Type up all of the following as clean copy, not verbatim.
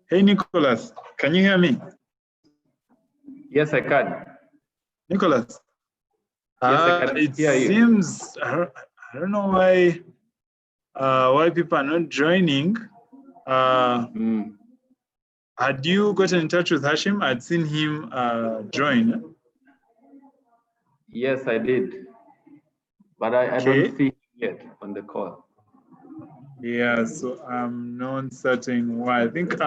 Hey, Nicholas, can you hear me? Yes, I can. Nicholas? Yes, I can it hear you. seems, I don't know why people are not joining. Had you gotten in touch with Hashim? I'd seen him join. Yes, I did. But I don't see him yet on the call. Yeah, so I'm not certain why. I think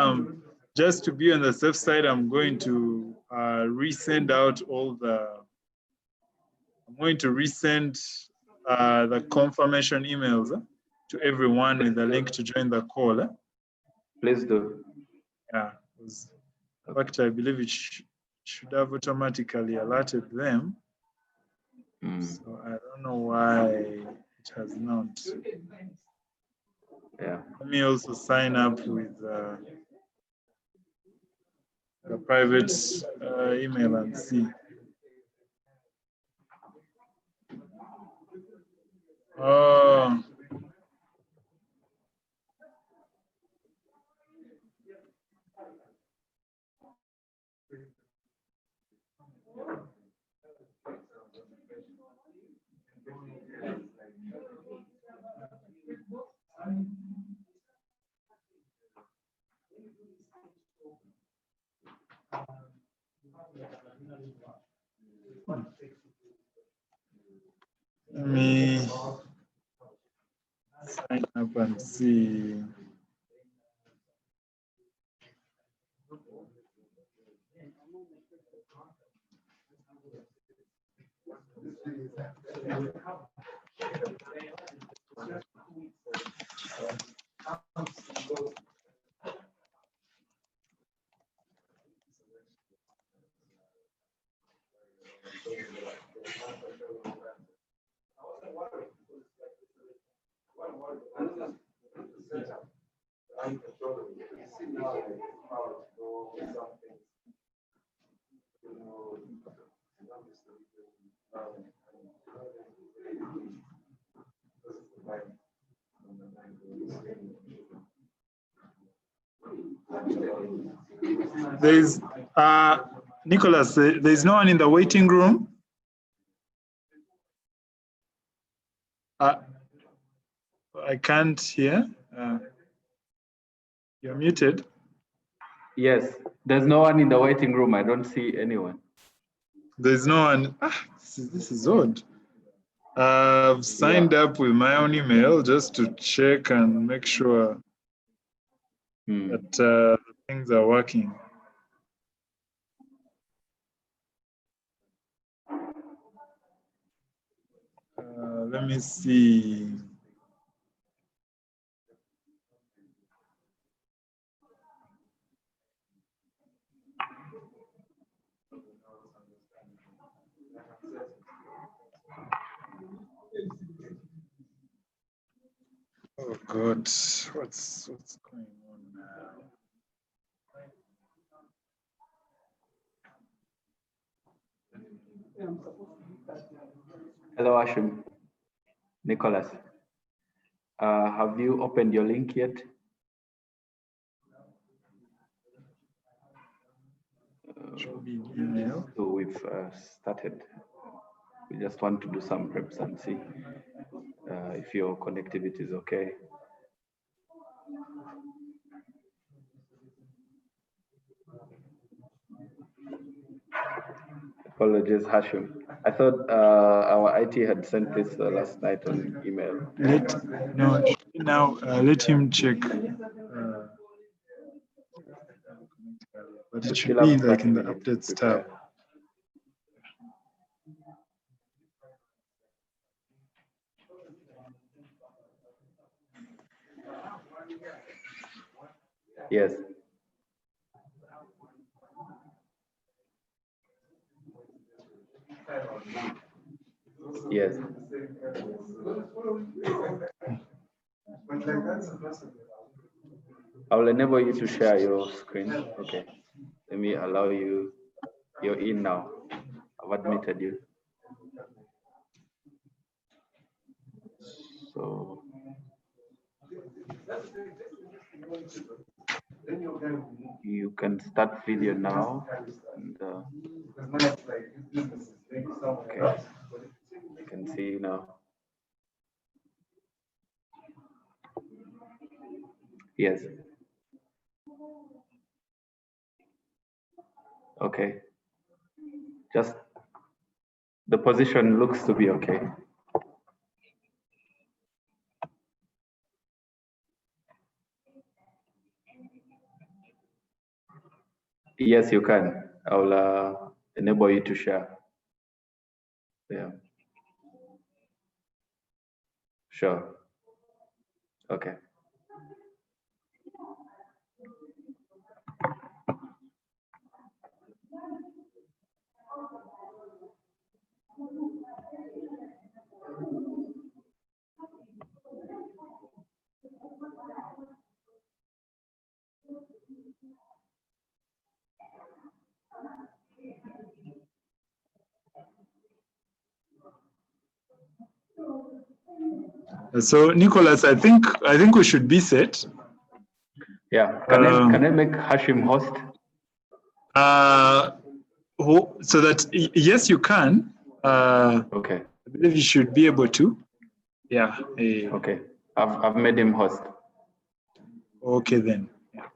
just to be on the safe side, I'm going to resend out all the, I'm going to resend the confirmation emails to everyone with the link to join the call. Please do. Yeah, in fact, I believe it should have automatically alerted them. So I don't know why it has not. Yeah. Let me also sign up with the private email and see. Oh. Let me sign up and see. There's Nicholas, there's no one in the waiting room. I can't hear. You're muted. Yes, there's no one in the waiting room. I don't see anyone. There's no one. This is odd. I've signed up with my own email just to check and make sure that things are working. Let me see. Oh God, what's going on now? Hello, Ashim. Nicholas. Have you opened your link yet? Should be email. So we've started. We just want to do some preps and see if your connectivity is okay. Apologies, Hashim. I thought our IT had sent this last night on email. Let him check. But it should be like in the updates tab. Yes. Yes. I will enable you to share your screen. Okay. Let me allow you. You're in now. I've admitted you. So you can start video now. And, okay. You can see now. Yes. Okay. Just the position looks to be okay. Yes, you can. I'll enable you to share. Yeah. Sure. Okay. So Nicholas, I think we should be set. Yeah. Can I make Hashim host? So that yes, you can. Okay. I believe you should be able to. Yeah. Okay. I've made him host. Okay then. Yeah.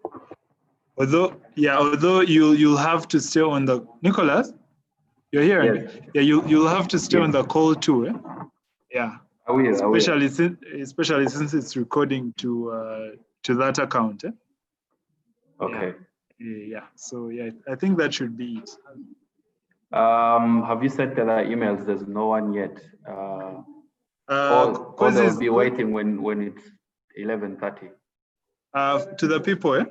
Although you'll have to stay on the Nicholas. You're here. Yes. Yeah. You'll have to stay on the call too. Eh? Yeah. I will. Especially since it's recording to that account. Eh? Okay. Yeah. So yeah, I think that should be it. Have you sent the emails? There's no one yet. Or they'll be waiting when it's 11:30. To the people, eh?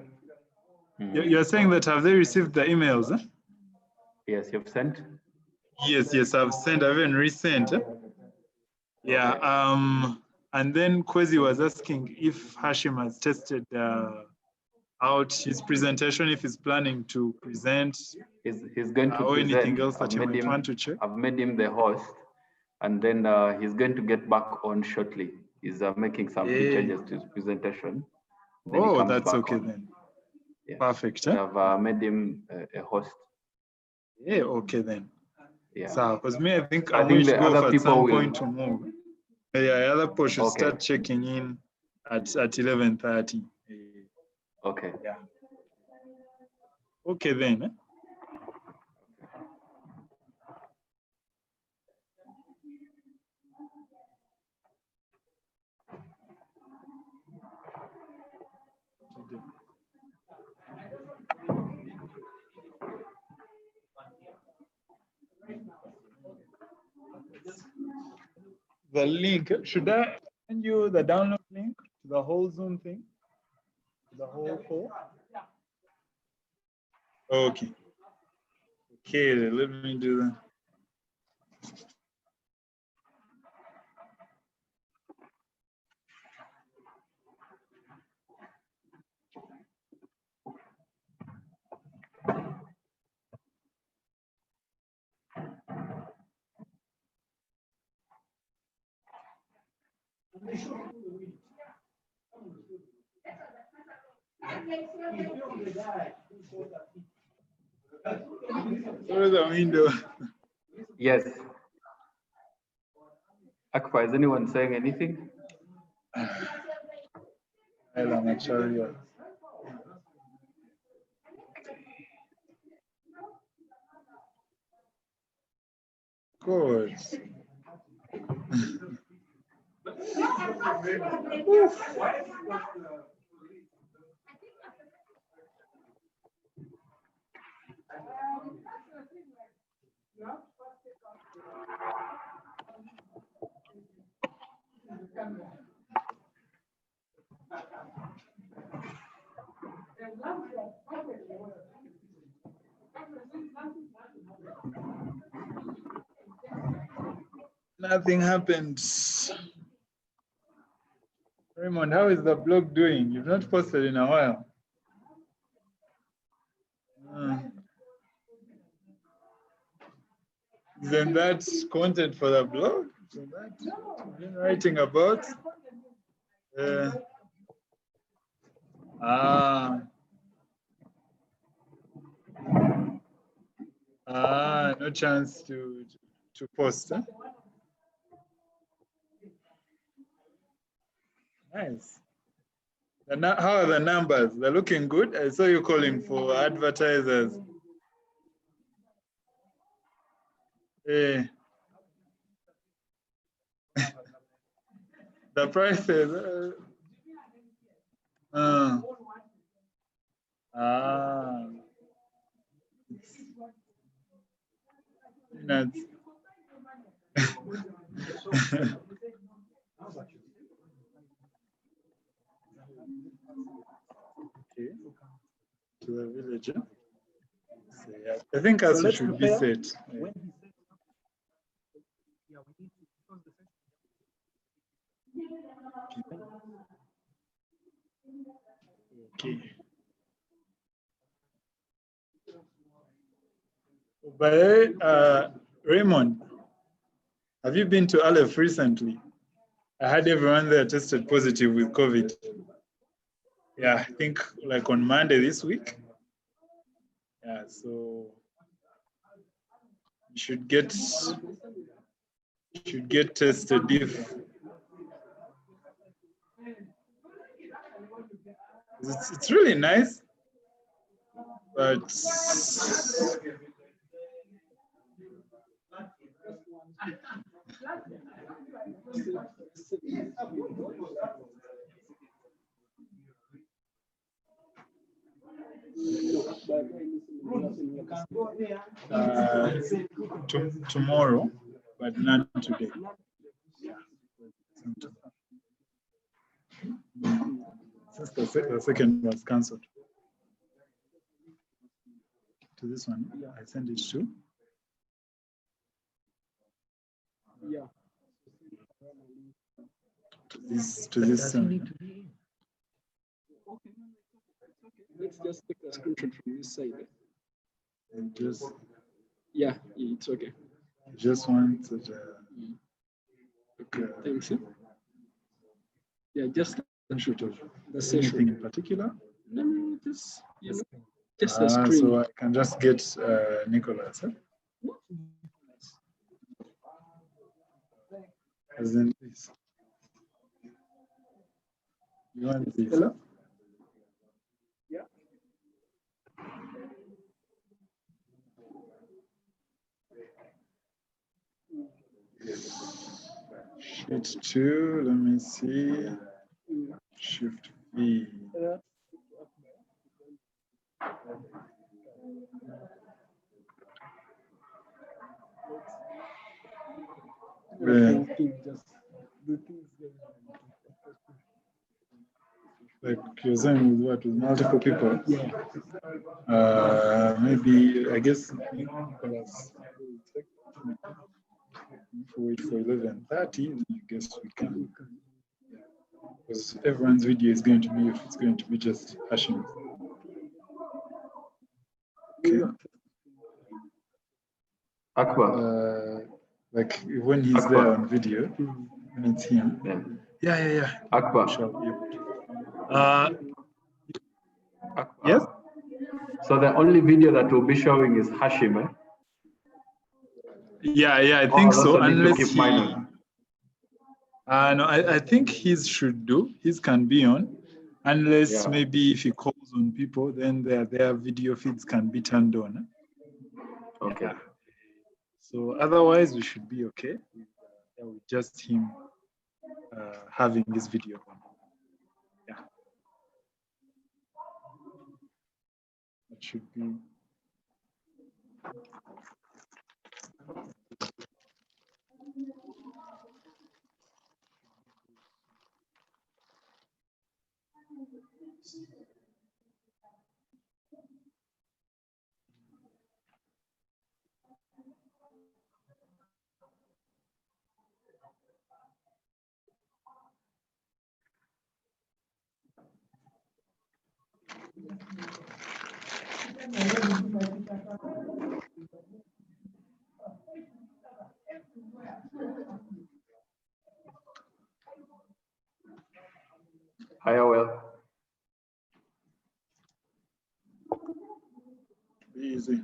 You're saying that have they received the emails? Eh? Yes, you've sent. Yes, I've sent. I've even resent. Eh? Yeah. Okay. And then Kwezi was asking if Hashim has tested out his presentation, if he's planning to present. He's going to or present. Anything else that you might want to check. I've made him the host, and then he's going to get back on shortly. He's making some few changes to his presentation. Then that's okay on. Then. Yeah. Perfect. I've made him a host. Yeah. Okay then. Yeah. So, because me, I think the other people at some point to move. Yeah, other people should start checking in at 11:30. Okay. Yeah. Okay then. Eh? the link. Should I send you the download link to the whole Zoom thing? The whole call? Okay. Okay, let me do that. Through the window. Yes. Akpa, is anyone saying anything? Good. Nothing happened. Raymond, how is the blog doing? You've not posted in a while. Isn't that content for the blog? Isn't that you've been writing about? No chance to post. Huh? Nice. How are the numbers? They're looking good. I saw you calling for advertisers. The prices. Nuts. Okay. To the village. Huh? So, yeah, I think as so should be set. Okay. But Raymond, have you been to Aleph recently? I had everyone there tested positive with COVID. Yeah, I think like on Monday this week. Yeah, so you should get tested if it's really nice, but tomorrow, but not today. Since the second was cancelled. To this one, I send it to. Yeah. To this one. Okay. Let's just take a screenshot from this side. And just. Yeah, it's okay. Just want to. Okay, thanks. Yeah, just a shoot of the session. Anything in particular? No, just just a screen. So I can just get Nicholas. Huh? As in this. You want this? Hello? Yeah. Sheet 2, let me see. Shift V. the things like you're saying with what, with multiple people? Yeah. Maybe, I guess, Nicholas will take, if we wait for 11:30, then I guess we can, because everyone's video is going to be, if it's going to be just hashing. Okay. Akbar. Like when he's Akbar. there on video, when it's him. Yeah. Akbar. Akbar. Yes. So the only video that will be showing is Hashim, eh? Yeah, I think so. Unless keep mine on. No, I think his should do. His can be on, unless maybe if he calls on people, then their video feeds can be turned on. Okay. Yeah. So otherwise, we should be okay with just him having his video on. Yeah. That should be. Hiya, well. Easy.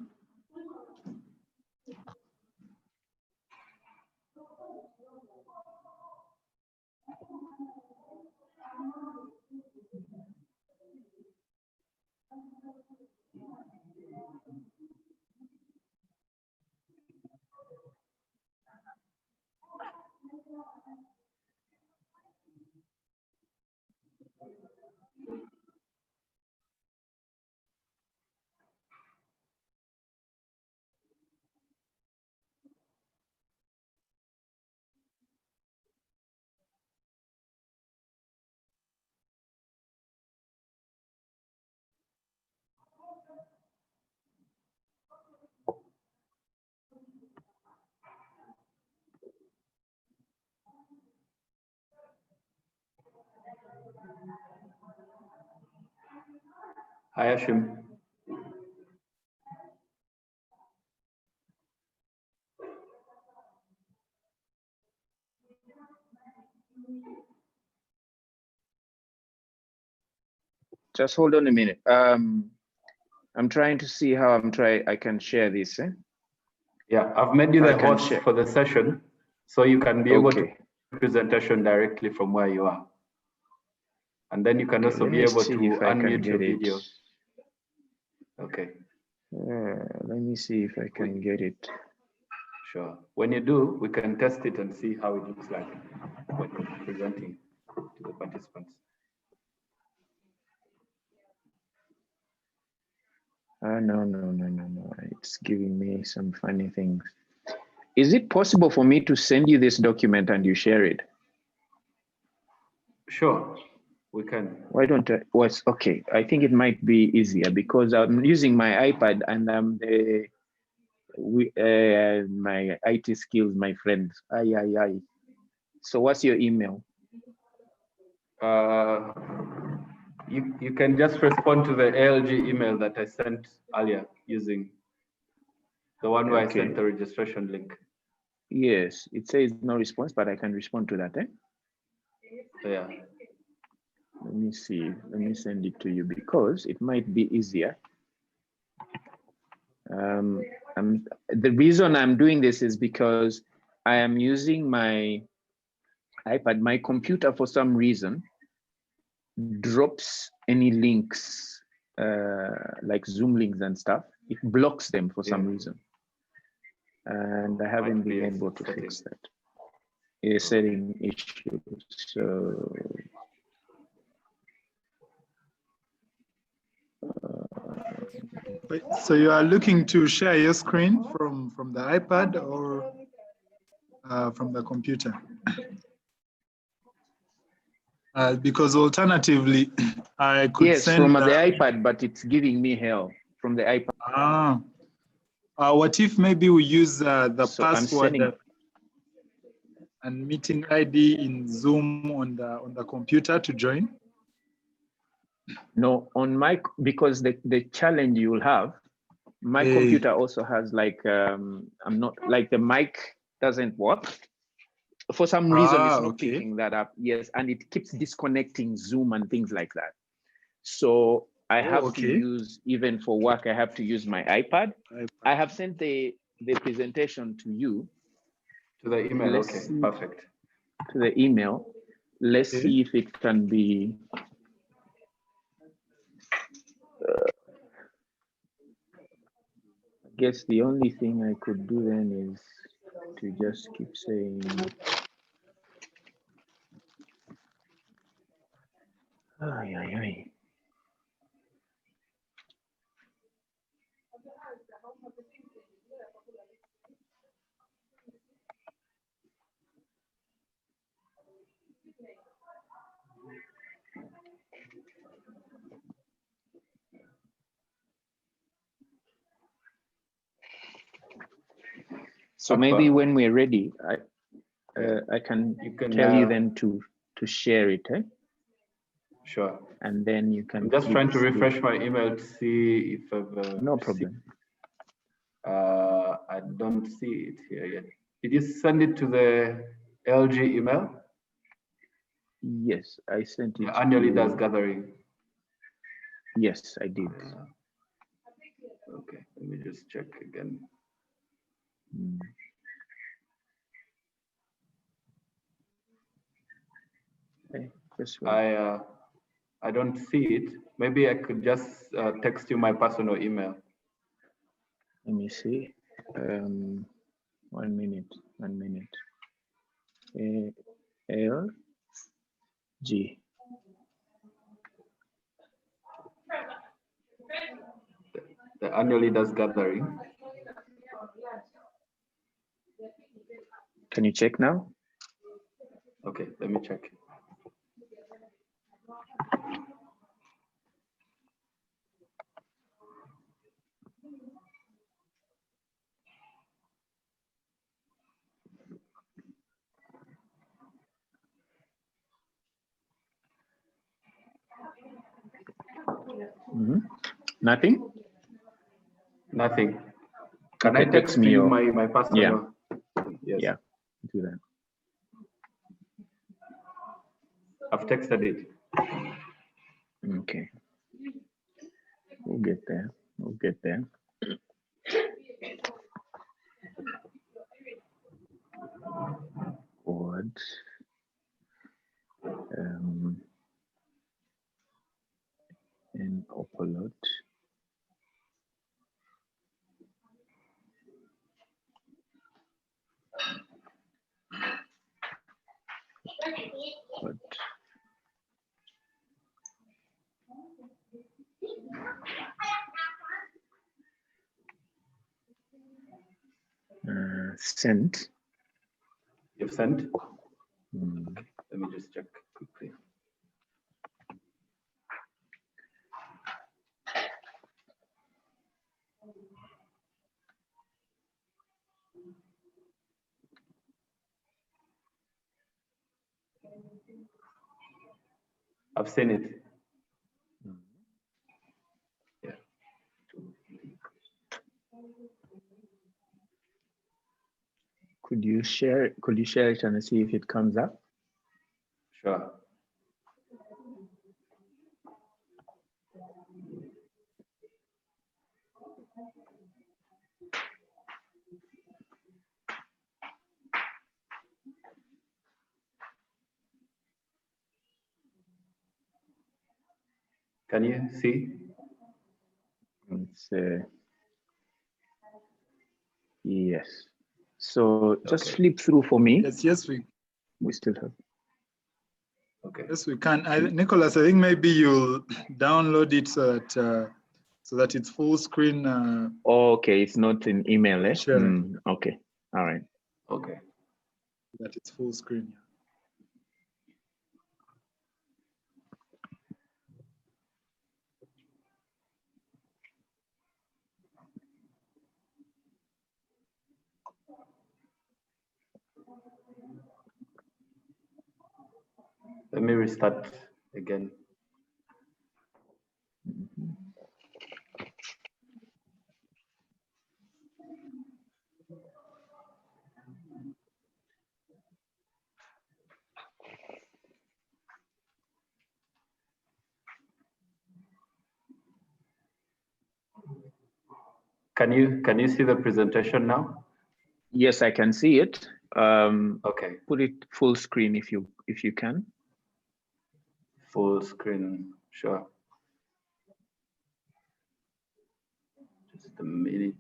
Hi, Hashim. Just hold on a minute. I'm trying to see how I can share this. Yeah, I've made you the host for the session, so you can be able to presentation directly from where you are. And then you can also be able to unmute your video. Okay. Let me see if I can get it. Sure. When you do, we can test it and see how it looks like when you're presenting to the participants. No. It's giving me some funny things. Is it possible for me to send you this document and you share it? Sure, we can. Why don't I? Okay, I think it might be easier because I'm using my iPad and I'm my IT skills, my friends. Aye. So what's your email? You can just respond to the ALG email that I sent earlier using the one where I sent the registration link. Yes, it says no response, but I can respond to that. Yeah. Let me see. Let me send it to you because it might be easier. The reason I'm doing this is because I am using my iPad. My computer, for some reason, drops any links, like Zoom links and stuff. It blocks them for some reason. And I haven't been able to fix that. A setting issue. So you are looking to share your screen from the iPad or from the computer? Because alternatively, I could send from the iPad, but it's giving me hell from the iPad. What if maybe we use the password and meeting ID in Zoom on the computer to join? No, on my, because the challenge you'll have, my computer also has like, I'm not, like the mic doesn't work. For some reason, it's not picking that up. Yes, and it keeps disconnecting Zoom and things like that. So I have to use, even for work, I have to use my iPad. I have sent the presentation to you. To the email, perfect. To the email. Let's see if it can be. I guess the only thing I could do then is to just keep saying. Ay, ay, ay. So maybe when we're ready, I can tell you then to share it, eh? Sure. And then you can. I'm just trying to refresh my email to see if I've. No problem. I don't see it here yet. Did you send it to the ALG email? Yes, I sent it. The annual leaders gathering. Yes, I did. Okay, let me just check again. Okay, I don't see it. Maybe I could just text you my personal email. Let me see. 1 minute. ALG. The annual leaders gathering. Can you check now? Okay, let me check. Nothing? Nothing. Can I text you my personal? Yes. Yeah, do that. I've texted it. Okay. We'll get there. Forward. And upload. But sent. You've sent? Okay, let me just check quickly. I've seen it. Yeah. Could you share it and see if it comes up? Sure. Can you see? It's yes. So just flip through for me. Yes, we still have. Okay. Yes, we can. Nicholas, I think maybe you'll download it so that it's full screen. Okay, it's not in email, eh? Sure. Okay. All right. Okay. That it's full screen. Let me restart again. Can you see the presentation now? Yes, I can see it. Okay. Put it full screen if you can. Full screen, sure. Just a minute.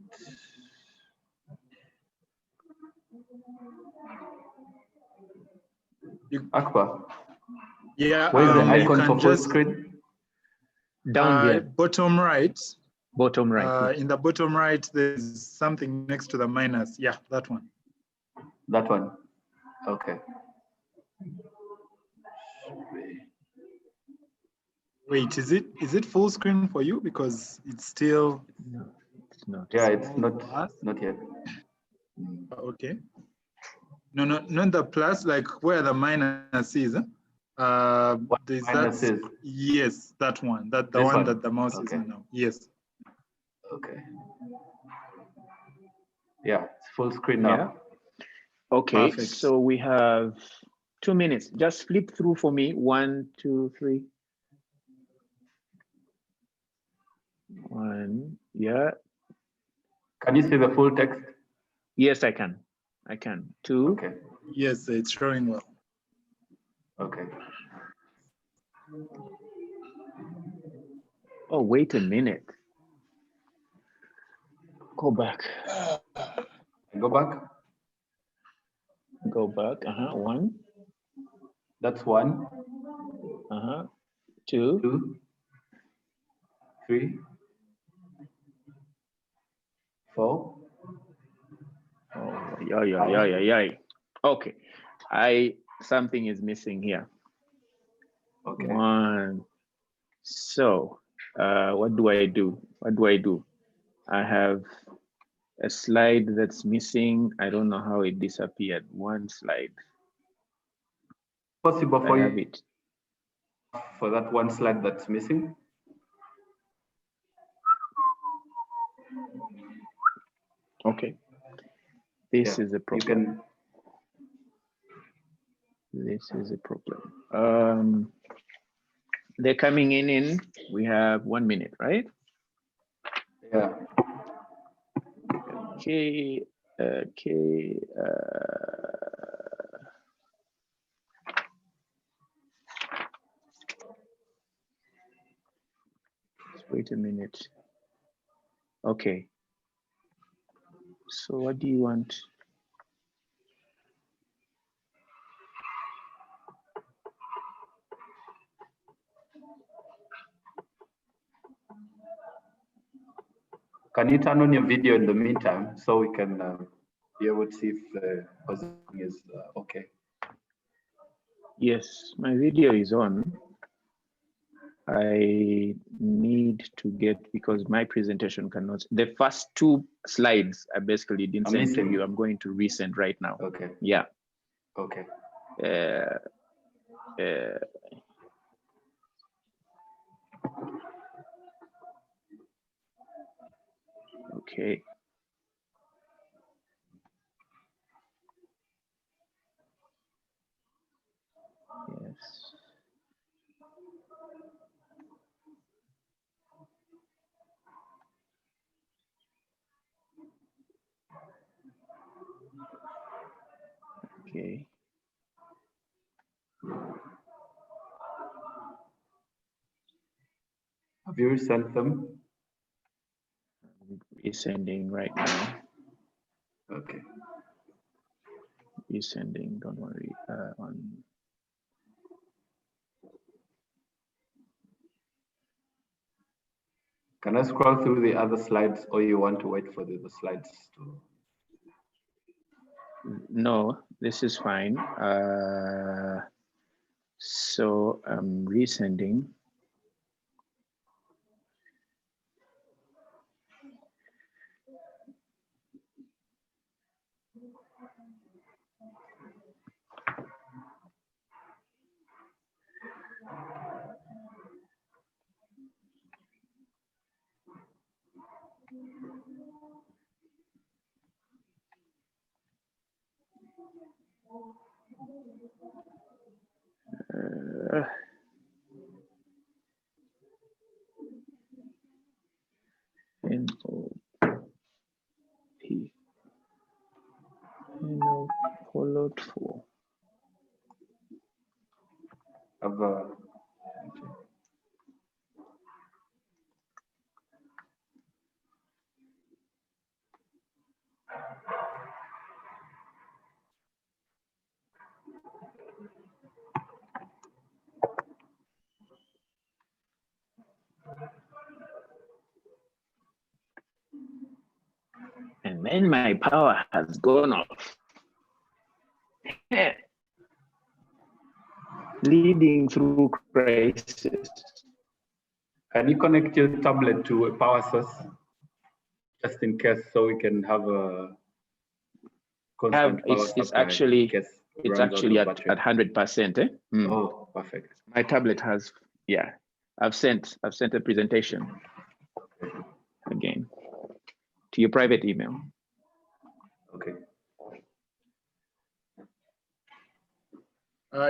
Akbar. Yeah. Where's the you icon can for full screen? Down there. Bottom right. Bottom right. In the bottom right, there's something next to the minus. Yeah, that one. That one. Okay. Wait, is it full screen for you? Because it's still. No, it's not. Yeah, it's not yet. Okay. No, not the plus, like where the minus is. There's minus that. is? Yes, that one. The This one one? that the mouse is Okay. on now. Yes. Okay. Yeah, it's full screen now. Yeah. Okay, Perfect. so we have 2 minutes. Just flip through for me. 1, 2, 3. 1. Yeah. Can you see the full text? Yes, I can. 2. Okay. Yes, it's showing well. Okay. Oh, wait a minute. Go back. Go back. Go back. 1. That's 1. 2. 2. 3. 4. Oh, yeah. Okay. Something is missing here. Okay. 1. So, what do I do? I have a slide that's missing. I don't know how it disappeared. 1 slide. Possible for I have you it. for that 1 slide that's missing? Okay. This is a problem. This is a problem. They're coming in. We have 1 minute, right? Yeah. Okay. Wait a minute. Okay. So what do you want? Can you turn on your video in the meantime so we can be able to see if the positioning is okay? Yes, my video is on. I need to get, because my presentation cannot, the first 2 slides I basically didn't send to you. I'm going to resend right now. Okay. Yeah. Okay. Okay. Yes. Okay. Have you sent them? Resending right now. Okay. Resending, don't worry. Can I scroll through the other slides, or you want to wait for the slides to? No, this is fine. So I'm resending. NOP followed for. And then my power has gone off. Leading through crisis. Can you connect your tablet to a power source, just in case, so we can have a constant power supply? It's actually at 100%. Eh? Mm. Oh, perfect. My tablet has, yeah. I've sent a presentation again to your private email. Okay.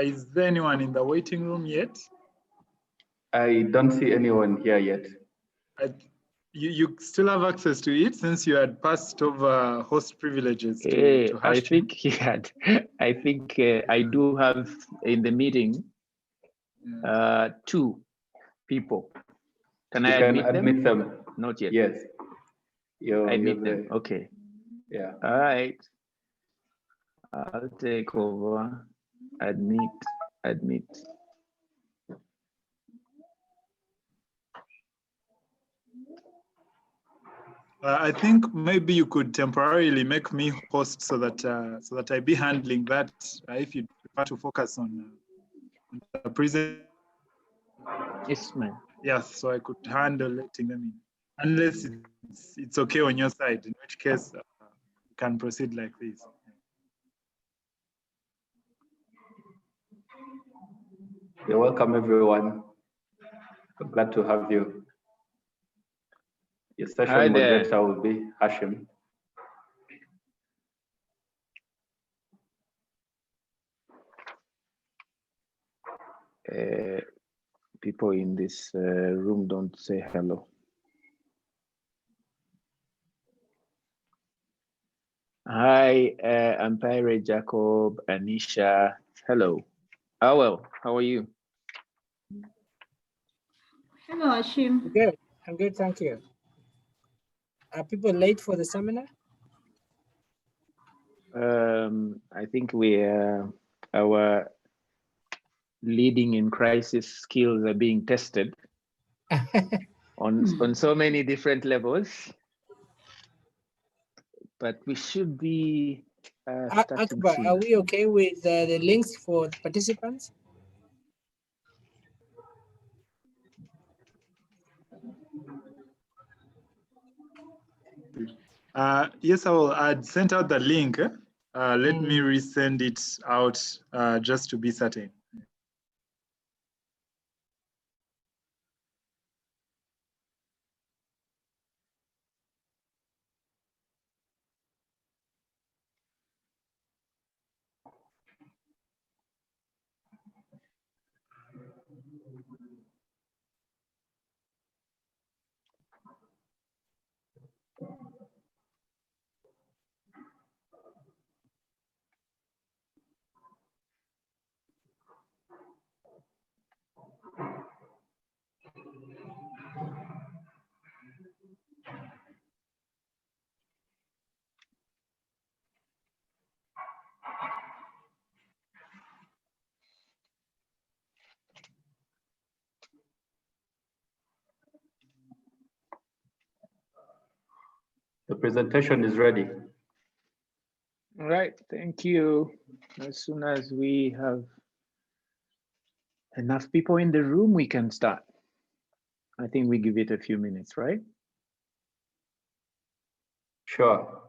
Is there anyone in the waiting room yet? I don't see anyone here yet. You still have access to it since you had passed over host privileges to I think he had. I think I do have in the meeting 2 people. Can I admit them? Not yet. Yes. Admit them. Okay. Yeah. All right. I'll take over. Admit. I think maybe you could temporarily make me host so that I be handling that. If you prefer to focus on the present. Yes, ma'am. Yes, so I could handle letting them in, unless it's okay on your side, in which case you can proceed like this. You're welcome, everyone. I'm glad to have you. Your session moderator will be Hashim. People in this room don't say hello. Hi, Ampere, Jacob, Anisha. Hello. Well, how are you? Hello, Hashim. I'm good, thank you. Are people late for the seminar? I think our leading in crisis skills are being tested on so many different levels, but we should be Akbar, are we okay with the links for the participants? Yes, I'd sent out the link. Let me resend it out just to be certain. The presentation is ready. All right, thank you. As soon as we have enough people in the room, we can start. I think we give it a few minutes, right? Sure.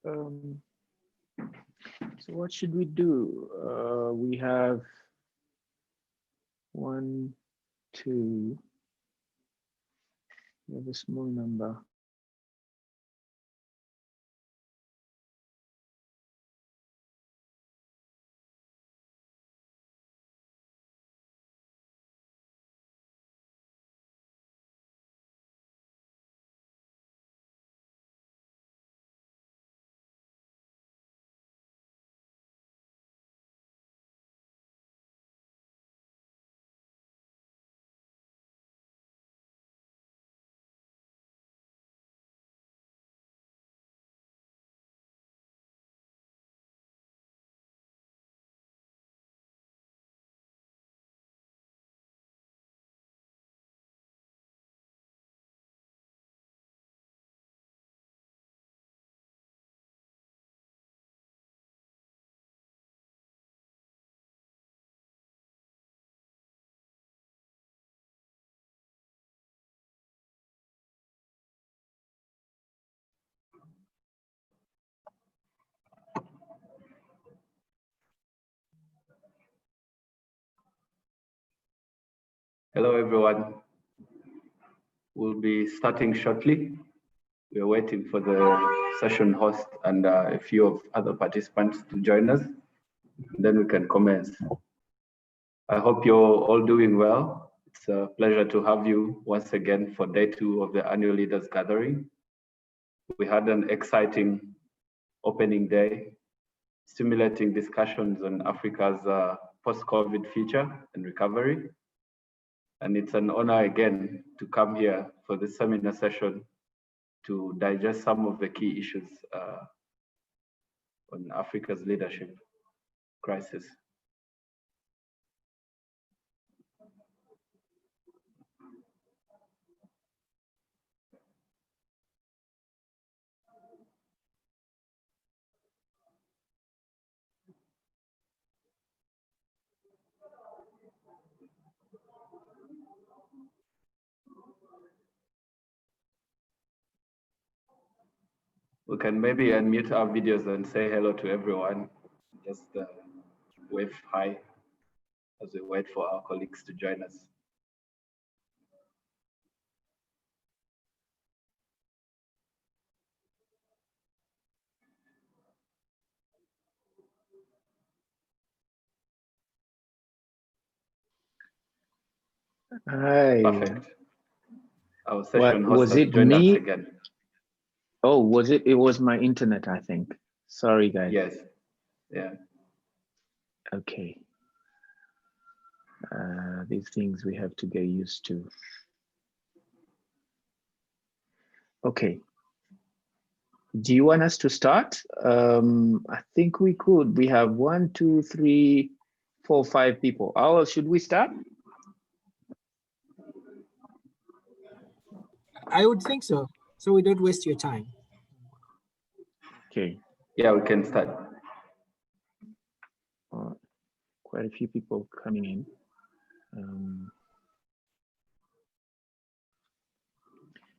So what should we do? We have 1, 2. We have a small number. Hello, everyone. We'll be starting shortly. We're waiting for the session host and a few of other participants to join us. Then we can commence. I hope you're all doing well. It's a pleasure to have you once again for day 2 of the annual leaders gathering. We had an exciting opening day, stimulating discussions on Africa's post-COVID future and recovery. And it's an honor again to come here for this seminar session to digest some of the key issues on Africa's leadership crisis. We can maybe unmute our videos and say hello to everyone. Just wave hi as we wait for our colleagues to join us. Hi. Perfect. Our session host Was has it joined me? us again. Oh, was it? It was my internet, I think. Sorry, guys. Yes. Yeah. Okay. These things we have to get used to. Okay. Do you want us to start? I think we could. We have 1, 2, 3, 4, 5 people. How should we start? I would think so. So we don't waste your time. Okay. Yeah, we can start. Quite a few people coming in.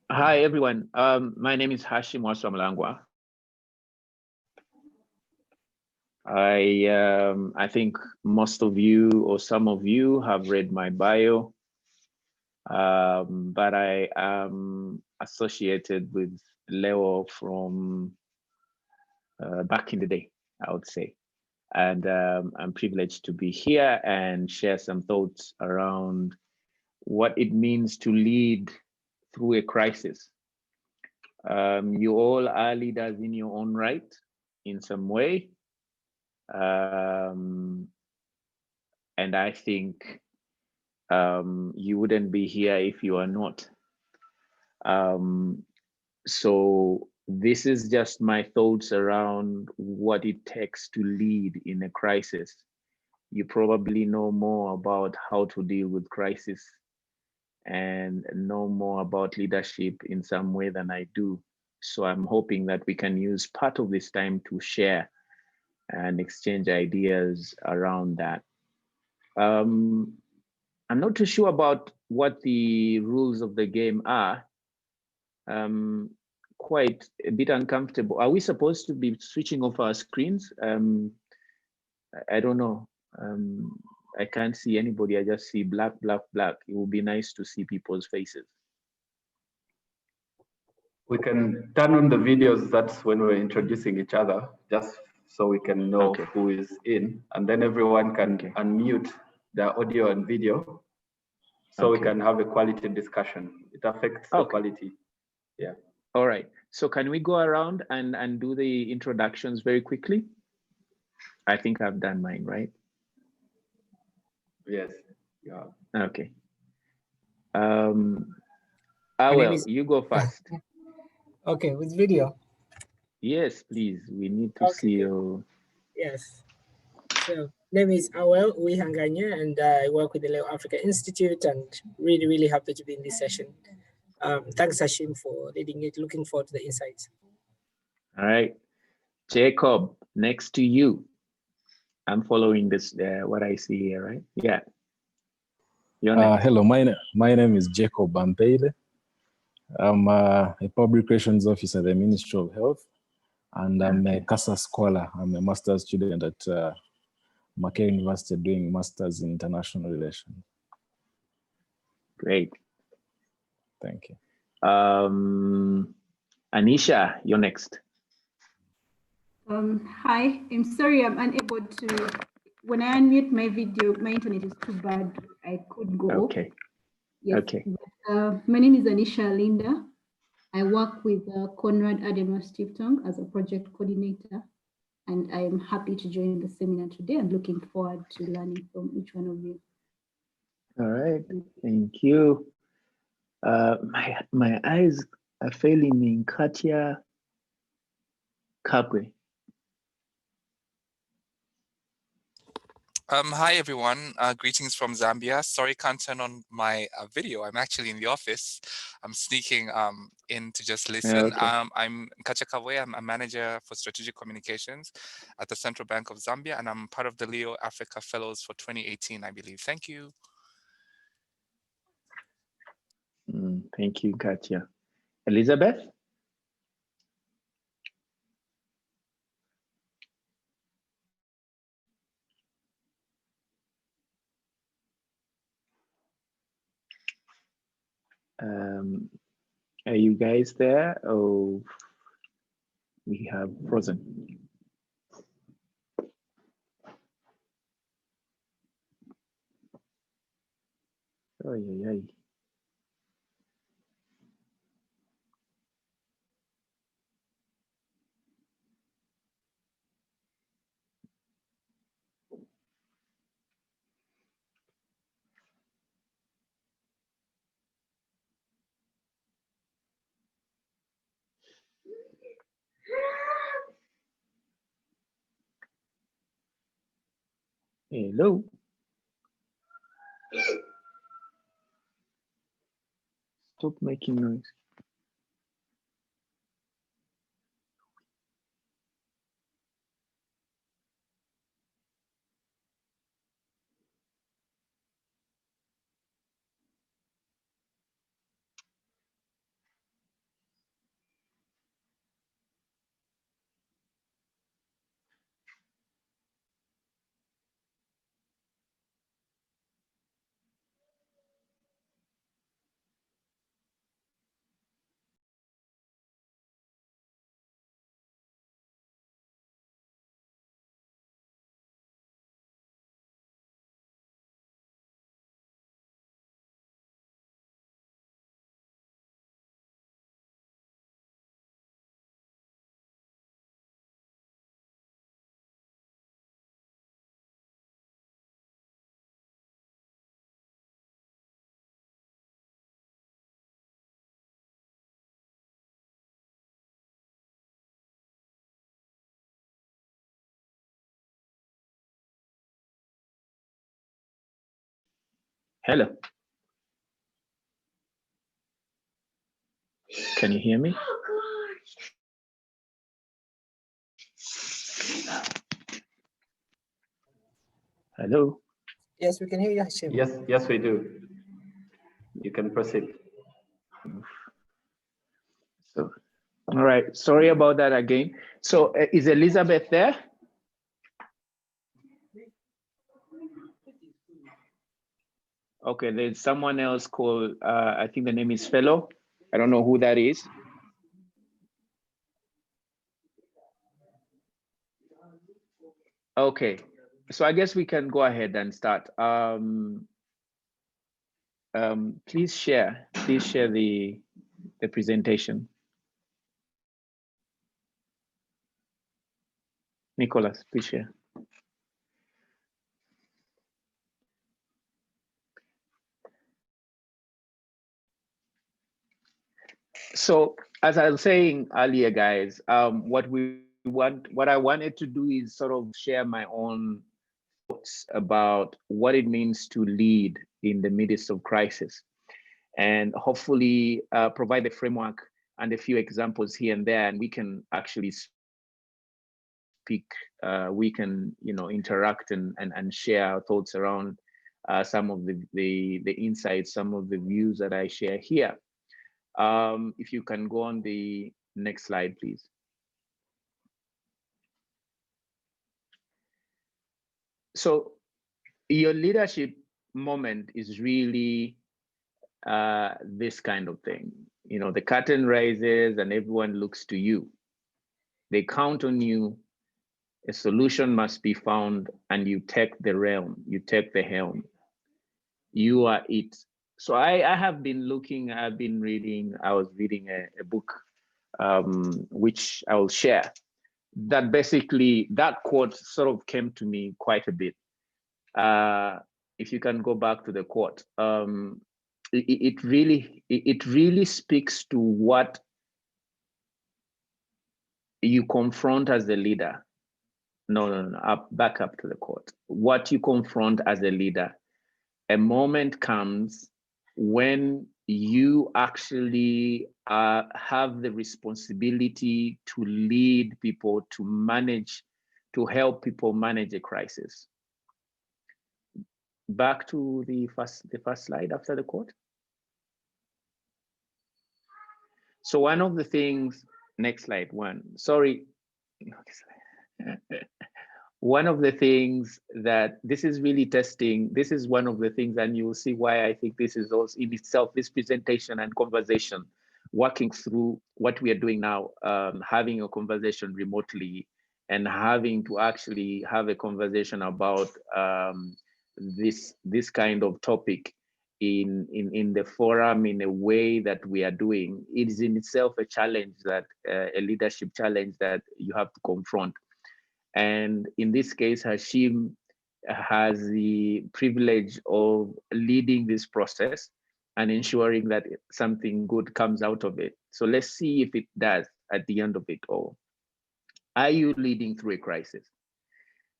Hi, everyone. My name is Hashim Wasamlangwa. I think most of you or some of you have read my bio, but I am associated with Leo from back in the day, I would say. And I'm privileged to be here and share some thoughts around what it means to lead through a crisis. You all are leaders in your own right, in some way. And I think you wouldn't be here if you are not. So this is just my thoughts around what it takes to lead in a crisis. You probably know more about how to deal with crisis and know more about leadership in some way than I do. So I'm hoping that we can use part of this time to share and exchange ideas around that. I'm not too sure about what the rules of the game are. Quite a bit uncomfortable. Are we supposed to be switching off our screens? I don't know. I can't see anybody. I just see black, black, black. It would be nice to see people's faces. We can turn on the videos. That's when we're introducing each other, just so we can know who is in, and then everyone can unmute their audio and video, so we can have a quality discussion. It affects the quality. Yeah. All right. So can we go around and do the introductions very quickly? I think I've done mine, right? Yes. Yeah. Okay. You go first. Okay, with video. Yes, please. We need to see you. Yes. So, name is Awel Uihanganya, and I work with the Leo Africa Institute, and really, really happy to be in this session. Thanks, Hashim, for leading it. Looking forward to the insights. All right. Jacob, next to you. I'm following this, what I see here, right? Yeah. Hello, my name is Jacob Bampeile. I'm a public relations officer at the Ministry of Health, and I'm a CASA scholar. I'm a master's student at Makerere University doing masters in international relations. Great. Thank you. Anisha, you're next. Hi, I'm sorry I'm unable to, when I unmute my video, my internet is too bad. I could go. Okay. Yes. Okay. My name is Anisha Linda. I work with Konrad Adenauer Stiftung as a project coordinator, and I am happy to join the seminar today and looking forward to learning from each one of you. All right, thank you. My eyes are failing me in Katia Kapwe. Hi, everyone. Greetings from Zambia. Sorry, can't turn on my video. I'm actually in the office. I'm sneaking in to just listen. I'm Kacha Kavwe. I'm a manager for strategic communications at the Central Bank of Zambia, and I'm part of the Leo Africa Fellows for 2018, I believe. Thank you. Thank you, Katia. Elizabeth? Are you guys there? Oh, we have frozen. Oh, yeah, yeah. Hello. Stop making noise. Hello. Can you hear me? Hello. Yes, we can hear you, Hashim. Yes, we do. You can proceed. So, all right. Sorry about that again. So, is Elizabeth there? Okay, there's someone else called, I think the name is Fellow. I don't know who that is. Okay, so I guess we can go ahead and start. Please share the presentation. Nicholas, please share. So as I was saying earlier, guys, what I wanted to do is sort of share my own thoughts about what it means to lead in the midst of crisis, and hopefully provide a framework and a few examples here and there, and we can actually speak, we can interact and share our thoughts around some of the insights, some of the views that I share here. If you can go on the next slide, please. So your leadership moment is really this kind of thing. The curtain rises and everyone looks to you. They count on you. A solution must be found, and you take the realm, you take the helm. You are it. So I have been looking, I was reading a book, which I will share, that basically, that quote sort of came to me quite a bit. If you can go back to the quote, it really speaks to what you confront as a leader. No, back up to the quote. What you confront as a leader. A moment comes when you actually have the responsibility to lead people, to help people manage a crisis. Back to the first slide after the quote. So one of the things, next slide, sorry. One of the things that this is really testing, this is one of the things, and you'll see why I think this is also in itself, this presentation and conversation, working through what we are doing now, having a conversation remotely and having to actually have a conversation about this kind of topic in the forum in a way that we are doing. It is in itself a challenge, that a leadership challenge that you have to confront. And in this case, Hashim has the privilege of leading this process and ensuring that something good comes out of it. So let's see if it does at the end of it all. Are you leading through a crisis?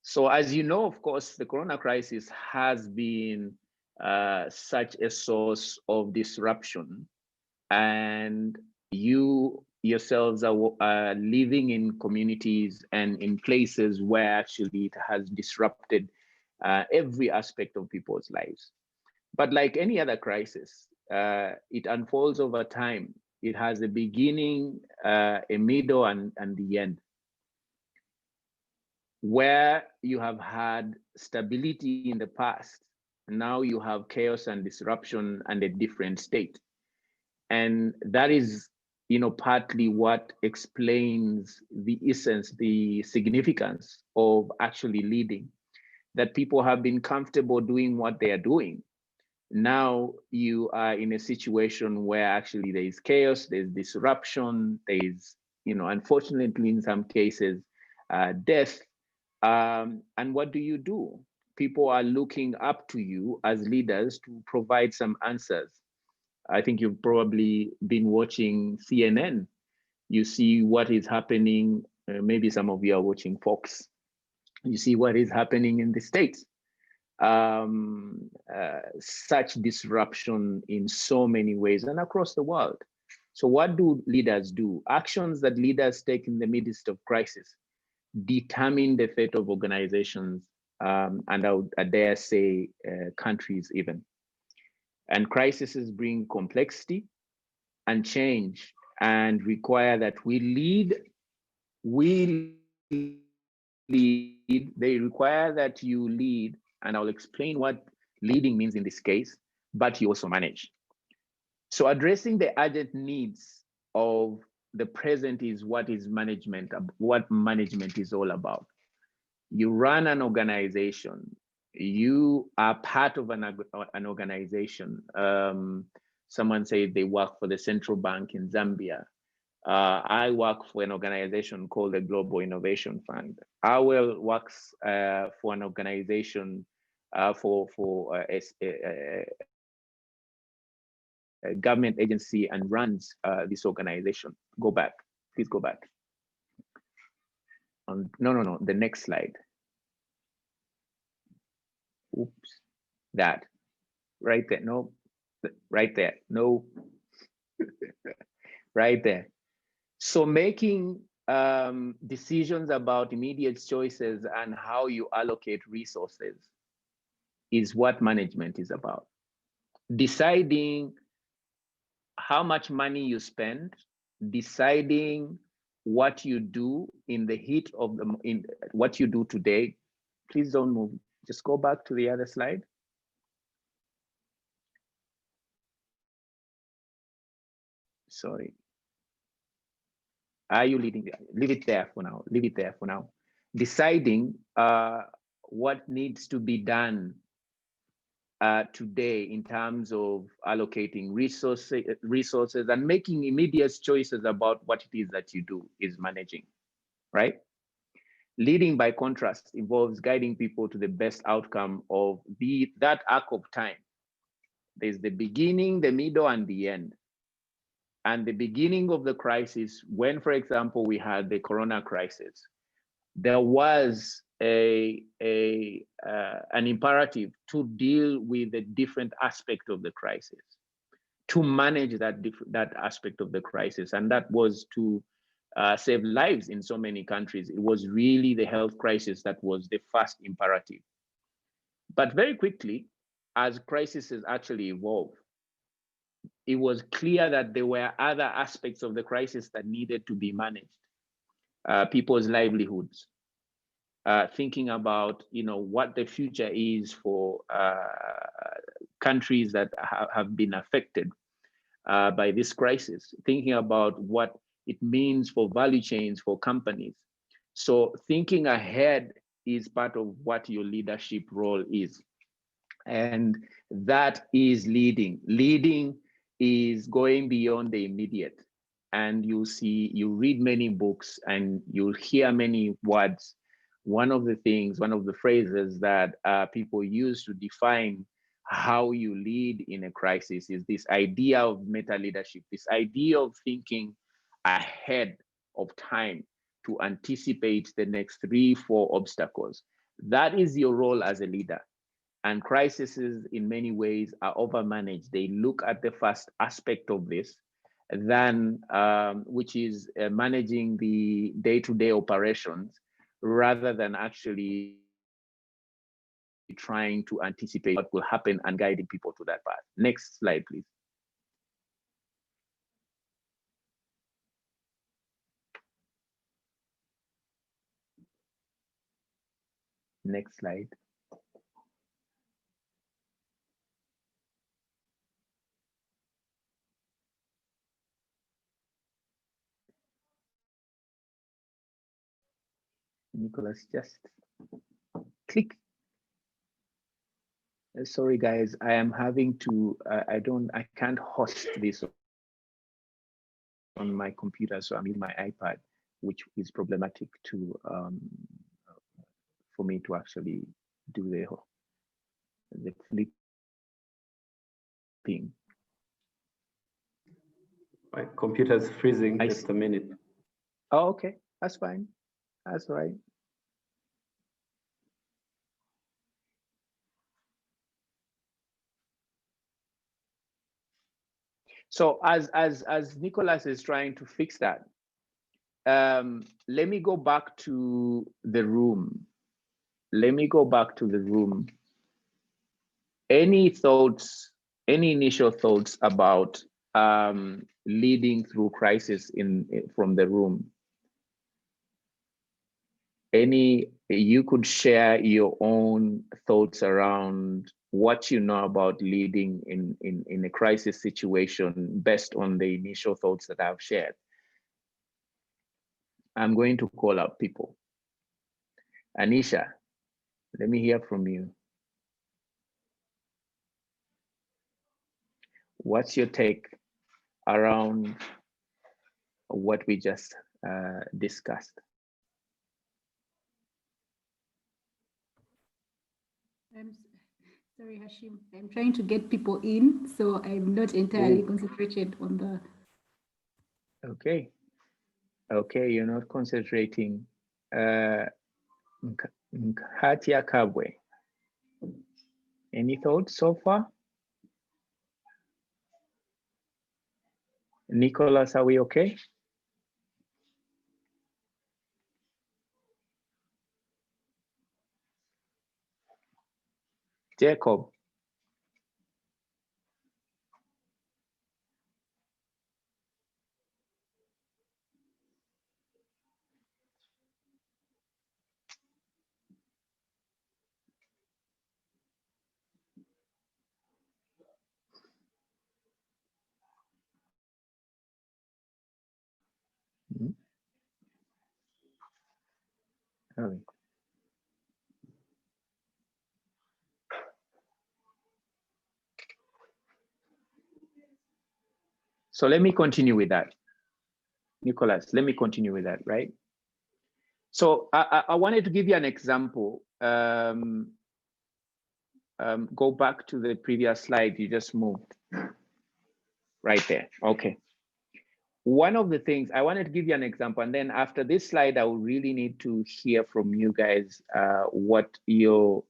So as you know, of course, the corona crisis has been such a source of disruption, and you yourselves are living in communities and in places where actually it has disrupted every aspect of people's lives. But like any other crisis, it unfolds over time. It has a beginning, a middle, and the end. Where you have had stability in the past, now you have chaos and disruption and a different state. And that is, partly what explains the essence, the significance of actually leading, that people have been comfortable doing what they are doing. Now you are in a situation where actually there is chaos, there's disruption, there's, unfortunately in some cases, death. And what do? People are looking up to you as leaders to provide some answers. I think you've probably been watching CNN. You see what is happening. Maybe some of you are watching Fox. You see what is happening in the States. Such disruption in so many ways and across the world. So what do leaders do? Actions that leaders take in the midst of crisis determine the fate of organizations, and I dare say countries even. And crises bring complexity and change and require that we lead. They require that you lead, and I'll explain what leading means in this case, but you also manage. So addressing the urgent needs of the present is what management is all about. You run an organization, you are part of an organization. Someone said they work for the central bank in Zambia. I work for an organization called the Global Innovation Fund. Awel works for an organization for a government agency and runs this organization. Go back, please go back. No, the next slide. Oops, that, right there, no, right there, no, right there. So making decisions about immediate choices and how you allocate resources is what management is about. Deciding how much money you spend, deciding what you do in the heat of what you do today. Please don't move. Just go back to the other slide. Sorry. Are you leading? Leave it there for now. Leave it there for now. Deciding what needs to be done today in terms of allocating resources and making immediate choices about what it is that you do is managing, right? Leading, by contrast, involves guiding people to the best outcome of that arc of time. There's the beginning, the middle, and the end. And the beginning of the crisis, when, for example, we had the corona crisis, there was an imperative to deal with the different aspect of the crisis, to manage that aspect of the crisis. And that was to save lives in so many countries. It was really the health crisis that was the first imperative. But very quickly, as crises actually evolved, it was clear that there were other aspects of the crisis that needed to be managed. People's livelihoods, thinking about what the future is for countries that have been affected by this crisis, thinking about what it means for value chains for companies. So thinking ahead is part of what your leadership role is. And that is leading. Leading is going beyond the immediate. And you read many books and you'll hear many words. One of the phrases that people use to define how you lead in a crisis is this idea of meta leadership, this idea of thinking ahead of time to anticipate the next 3-4 obstacles. That is your role as a leader. And crises in many ways are overmanaged. They look at the first aspect of this, which is managing the day-to-day operations, rather than actually trying to anticipate what will happen and guiding people to that path. Next slide, please. Next slide. Nicholas, just click. Sorry, guys, I am having to, I can't host this on my computer, so I'm using my iPad, which is problematic to for me to actually do the flipping. My computer's freezing. Just a minute. Oh, okay, that's fine. That's right. So as Nicholas is trying to fix that, let me go back to the room. Let me go back to the room. Any thoughts, any initial thoughts about leading through crisis from the room? You could share your own thoughts around what you know about leading in a crisis situation based on the initial thoughts that I've shared. I'm going to call out people. Anisha, let me hear from you. What's your take around what we just discussed? I'm sorry, Hashim. I'm trying to get people in, so I'm not entirely concentrated on the. Okay. Okay, you're not concentrating. Hatia Kabwe. Any thoughts so far? Nicholas, are we okay? Jacob. Oh. So let me continue with that. Nicholas, let me continue with that, right? So I wanted to give you an example. Go back to the previous slide you just moved. Right there, okay. One of the things, I wanted to give you an example, and then after this slide, I will really need to hear from you guys what your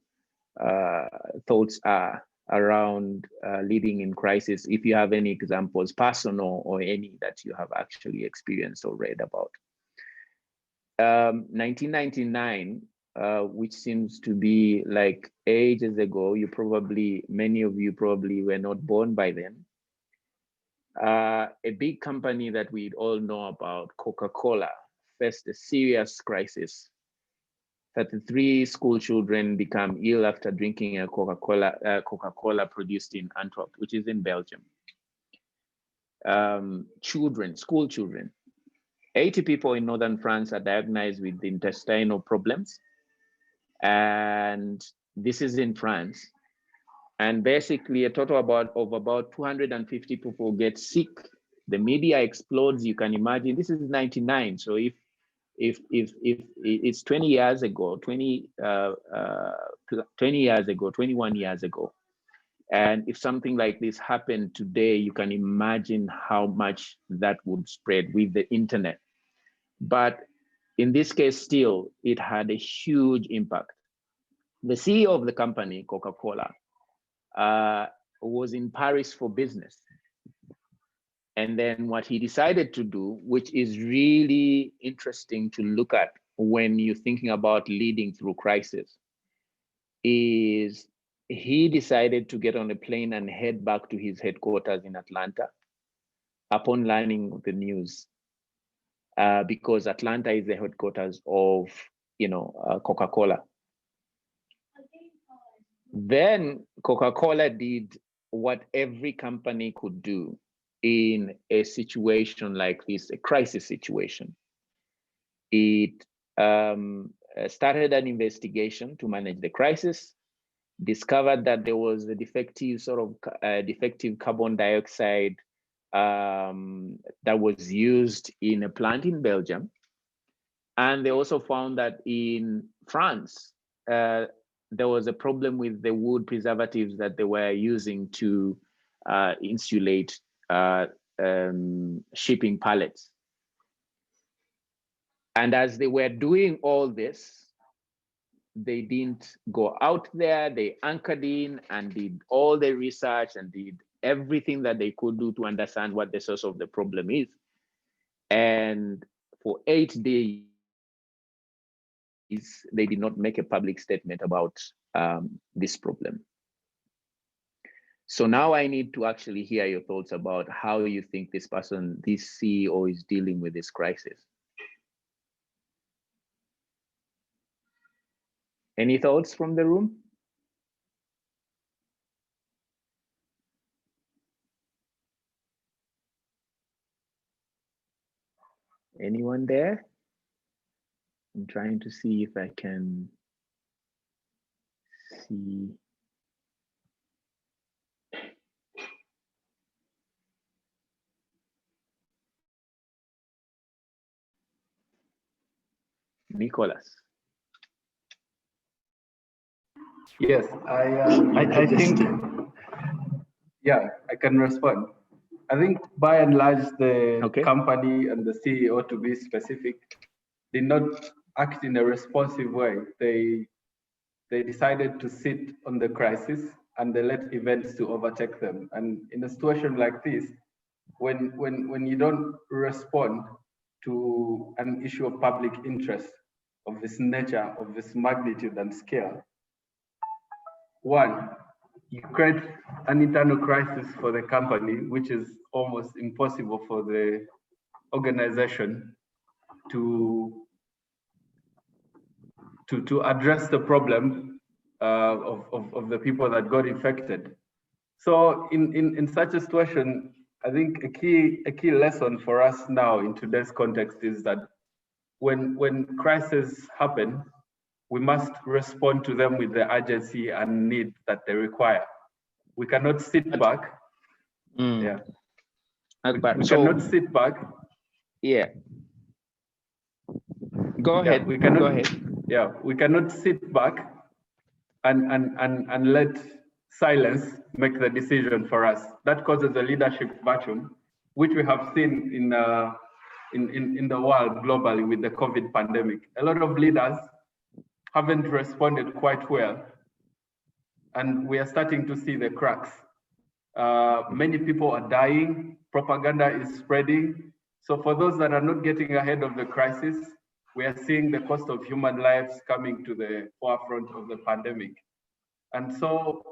thoughts are around leading in crisis, if you have any examples, personal or any that you have actually experienced or read about. 1999, which seems to be like ages ago, many of you probably were not born by then. A big company that we all know about, Coca-Cola, faced a serious crisis. 33 school children become ill after drinking a Coca-Cola produced in Antwerp, which is in Belgium. School children. 80 people in northern France are diagnosed with intestinal problems. And this is in France. And basically a total of about 250 people get sick. The media explodes, you can imagine. This is 99. So if it's 20 years ago, 20 years ago, 21 years ago, and if something like this happened today, you can imagine how much that would spread with the internet. But in this case, still, it had a huge impact. The CEO of the company, Coca-Cola, was in Paris for business. And then what he decided to do, which is really interesting to look at when you're thinking about leading through crisis, is he decided to get on a plane and head back to his headquarters in Atlanta upon learning the news, because Atlanta is the headquarters of, Coca-Cola. Then Coca-Cola did what every company could do in a situation like this, a crisis situation. It started an investigation to manage the crisis, discovered that there was a defective defective carbon dioxide that was used in a plant in Belgium. And they also found that in France, there was a problem with the wood preservatives that they were using to insulate shipping pallets. And as they were doing all this, they didn't go out there, they anchored in and did all the research and did everything that they could do to understand what the source of the problem is. And for 8 days, they did not make a public statement about this problem. So now I need to actually hear your thoughts about how you think this CEO is dealing with this crisis. Any thoughts from the room? Anyone there? I'm trying to see if I can see. Nicholas. Yes, I think, yeah, I can respond. I think by and large, the company and the CEO, to be specific, did not act in a responsive way. They decided to sit on the crisis and they let events to overtake them. And in a situation like this, when you don't respond to an issue of public interest of this nature, of this magnitude and scale, one, you create an internal crisis for the company, which is almost impossible for the organization to address the problem of the people that got infected. So in such a situation, I think a key lesson for us now in today's context is that when crises happen, we must respond to them with the urgency and need that they require. We cannot sit back. Yeah. We cannot sit back. Yeah. Go ahead. We cannot, go ahead. Yeah, we cannot sit back and let silence make the decision for us. That causes a leadership vacuum, which we have seen in the world globally with the COVID pandemic. A lot of leaders haven't responded quite well, and we are starting to see the cracks. Many people are dying, propaganda is spreading. So for those that are not getting ahead of the crisis, we are seeing the cost of human lives coming to the forefront of the pandemic. And so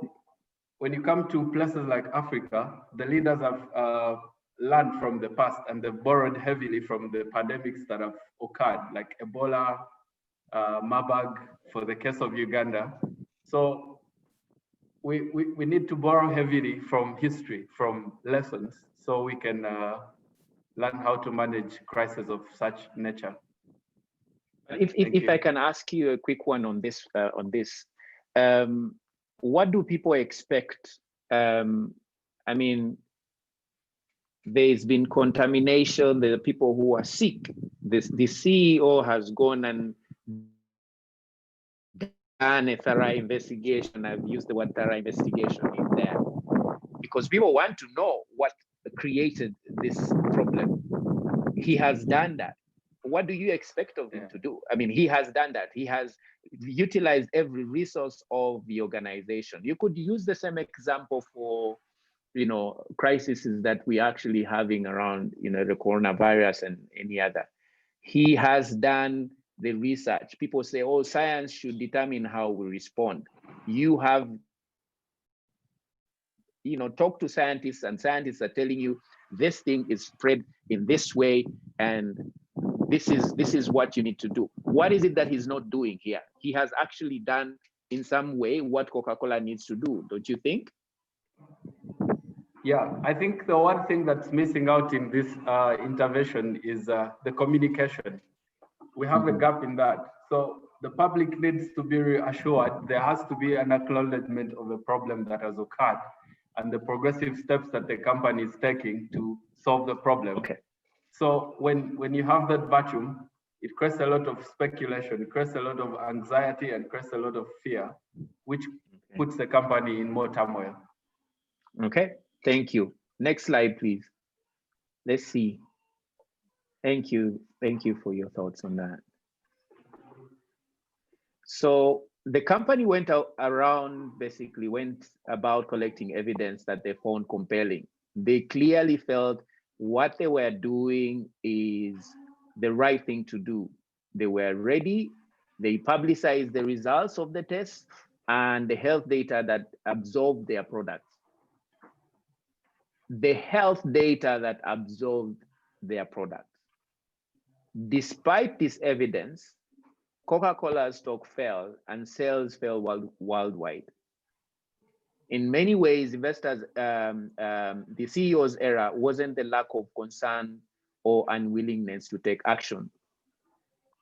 when you come to places like Africa, the leaders have learned from the past and they've borrowed heavily from the pandemics that have occurred, like Ebola, Marburg, for the case of Uganda. So we need to borrow heavily from history, from lessons, so we can learn how to manage crises of such nature. If I can ask you a quick one on this, what do people expect? I mean, there's been contamination, there are people who are sick. The CEO has gone and done a thorough investigation. I've used the word thorough investigation in there because people want to know what created this problem. He has done that. what do you expect of him to do? I mean, he has done that. He has utilized every resource of the organization. You could use the same example for, you know, crises that we're actually having around, you know, the coronavirus and any other. He has done the research. People say, oh, science should determine how we respond. You have, you know, talk to scientists, and scientists are telling you this thing is spread in this way, and this is what you need to do. What is it that he's not doing here? He has actually done in some way what Coca-Cola needs to do, don't you think? Yeah, I think the one thing that's missing out in this intervention is the communication. We have a gap in that. So the public needs to be reassured. There has to be an acknowledgement of a problem that has occurred and the progressive steps that the company is taking to solve the problem. Okay. So when you have that vacuum, it creates a lot of speculation, it creates a lot of anxiety, and creates a lot of fear, which puts the company in more turmoil. Okay, thank you. Next slide, please. Let's see. Thank you for your thoughts on that. So the company went about collecting evidence that they found compelling. They clearly felt what they were doing is the right thing to do. They were ready. They publicized the results of the tests and the health data that absorbed their products. The health data that absorbed their products. Despite this evidence, Coca-Cola's stock fell and sales fell worldwide. In many ways, investors, the CEO's error wasn't the lack of concern or unwillingness to take action.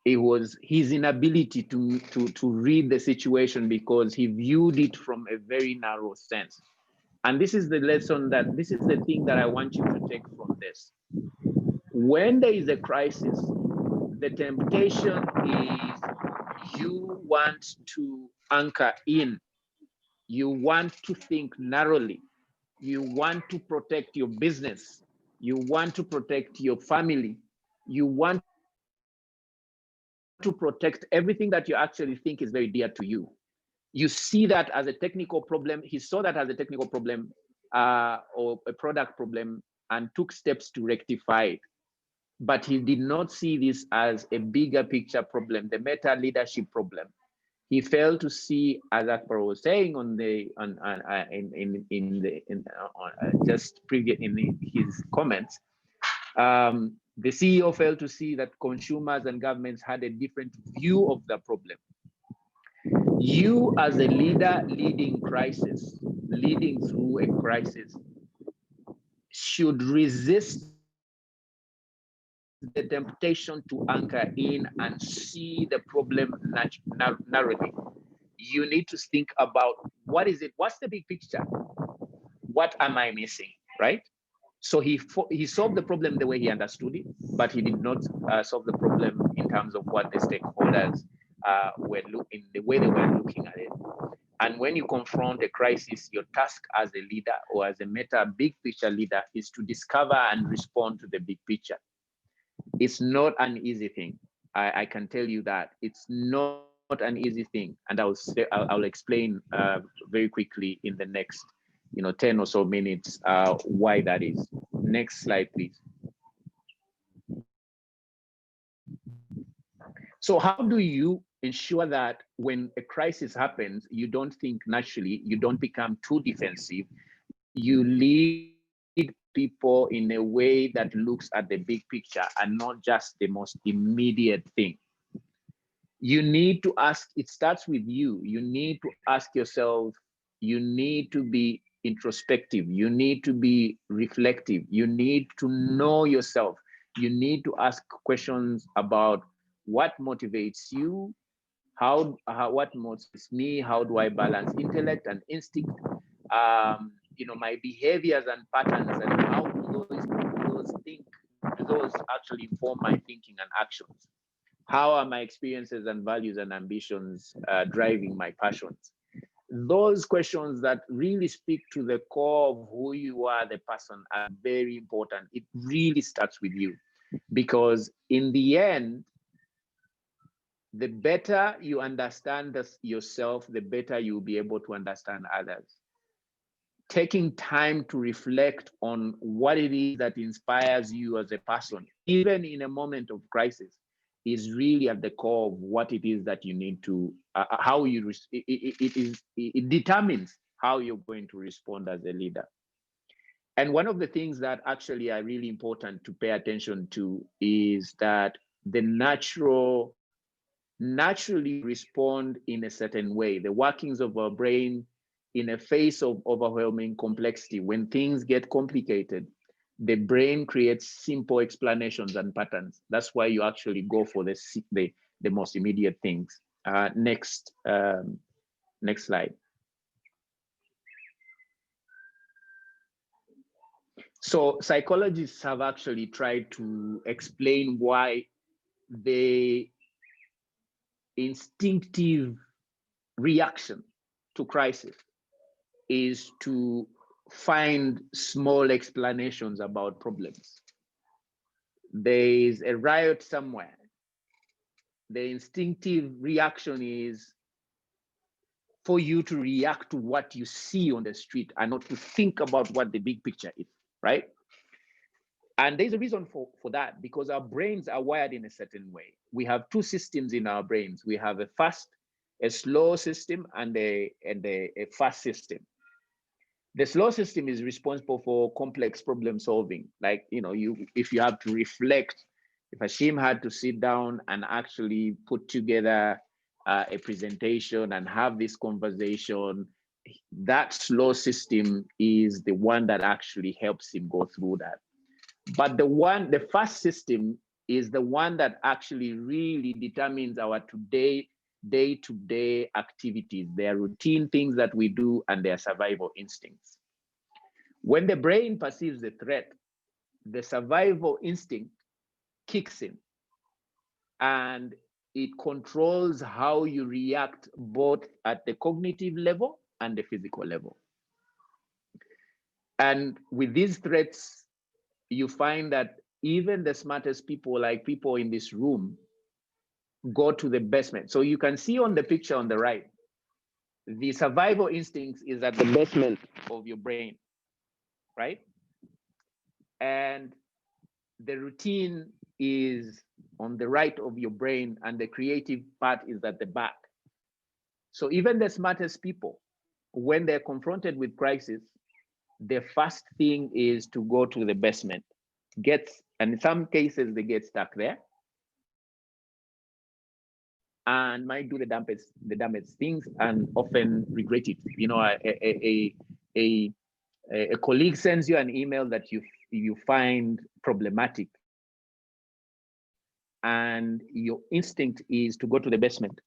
It was his inability to read the situation because he viewed it from a very narrow sense. And this is the lesson this is the thing that I want you to take from this. When there is a crisis, the temptation is you want to anchor in. You want to think narrowly. You want to protect your business. You want to protect your family. You want to protect everything that you actually think is very dear to you. You see that as a technical problem. He saw that as a technical problem or a product problem and took steps to rectify it. But he did not see this as a bigger picture problem, the meta leadership problem. He failed to see, as Akbar was saying just previous in his comments, the CEO failed to see that consumers and governments had a different view of the problem. You as a leader leading through a crisis, should resist the temptation to anchor in and see the problem narrowly. You need to think about what is it, what's the big picture? What am I missing, right? So he solved the problem the way he understood it, but he did not solve the problem in terms of what the stakeholders were looking, the way they were looking at it. And when you confront a crisis, your task as a leader or as a big picture leader is to discover and respond to the big picture. It's not an easy thing. I can tell you that it's not an easy thing, and I'll explain very quickly in the next 10 or so minutes why that is. Next slide, please. So how do you ensure that when a crisis happens, you don't think naturally, you don't become too defensive, you lead people in a way that looks at the big picture and not just the most immediate thing? You need to ask, it starts with you. You need to ask yourself, you need to be introspective, you need to be reflective, you need to know yourself, you need to ask questions about what motivates you, what motivates me, how do I balance intellect and instinct, my behaviors and patterns, and how do those actually inform my thinking and actions? How are my experiences and values and ambitions driving my passions? Those questions that really speak to the core of who you are, the person, are very important. It really starts with you. Because in the end, the better you understand yourself, the better you'll be able to understand others. Taking time to reflect on what it is that inspires you as a person, even in a moment of crisis, is really at the core of what it is that you need to, how you, it determines how you're going to respond as a leader. And one of the things that actually are really important to pay attention to is that the naturally respond in a certain way. The workings of our brain in a face of overwhelming complexity, when things get complicated, the brain creates simple explanations and patterns. That's why you actually go for the most immediate things. Next slide. So psychologists have actually tried to explain why the instinctive reaction to crisis is to find small explanations about problems. There is a riot somewhere. The instinctive reaction is for you to react to what you see on the street and not to think about what the big picture is, right? And there's a reason for that, because our brains are wired in a certain way. We have two systems in our brains. We have a slow system and a fast system. The slow system is responsible for complex problem solving. Like, if you have to reflect, if Hashim had to sit down and actually put together a presentation and have this conversation, that slow system is the one that actually helps him go through that. But the fast system is the one that actually really determines our day-to-day activities, their routine things that we do, and their survival instincts. When the brain perceives a threat, the survival instinct kicks in, and it controls how you react both at the cognitive level and the physical level. And with these threats, you find that even the smartest people, like people in this room, go to the basement. So you can see on the picture on the right, the survival instincts is at the basement of your brain, right? And the routine is on the right of your brain, and the creative part is at the back. So even the smartest people, when they're confronted with crisis, the first thing is to go to the basement. And in some cases, they get stuck there and might do the dumbest things and often regret it. A colleague sends you an email that you find problematic, and your instinct is to go to the basement.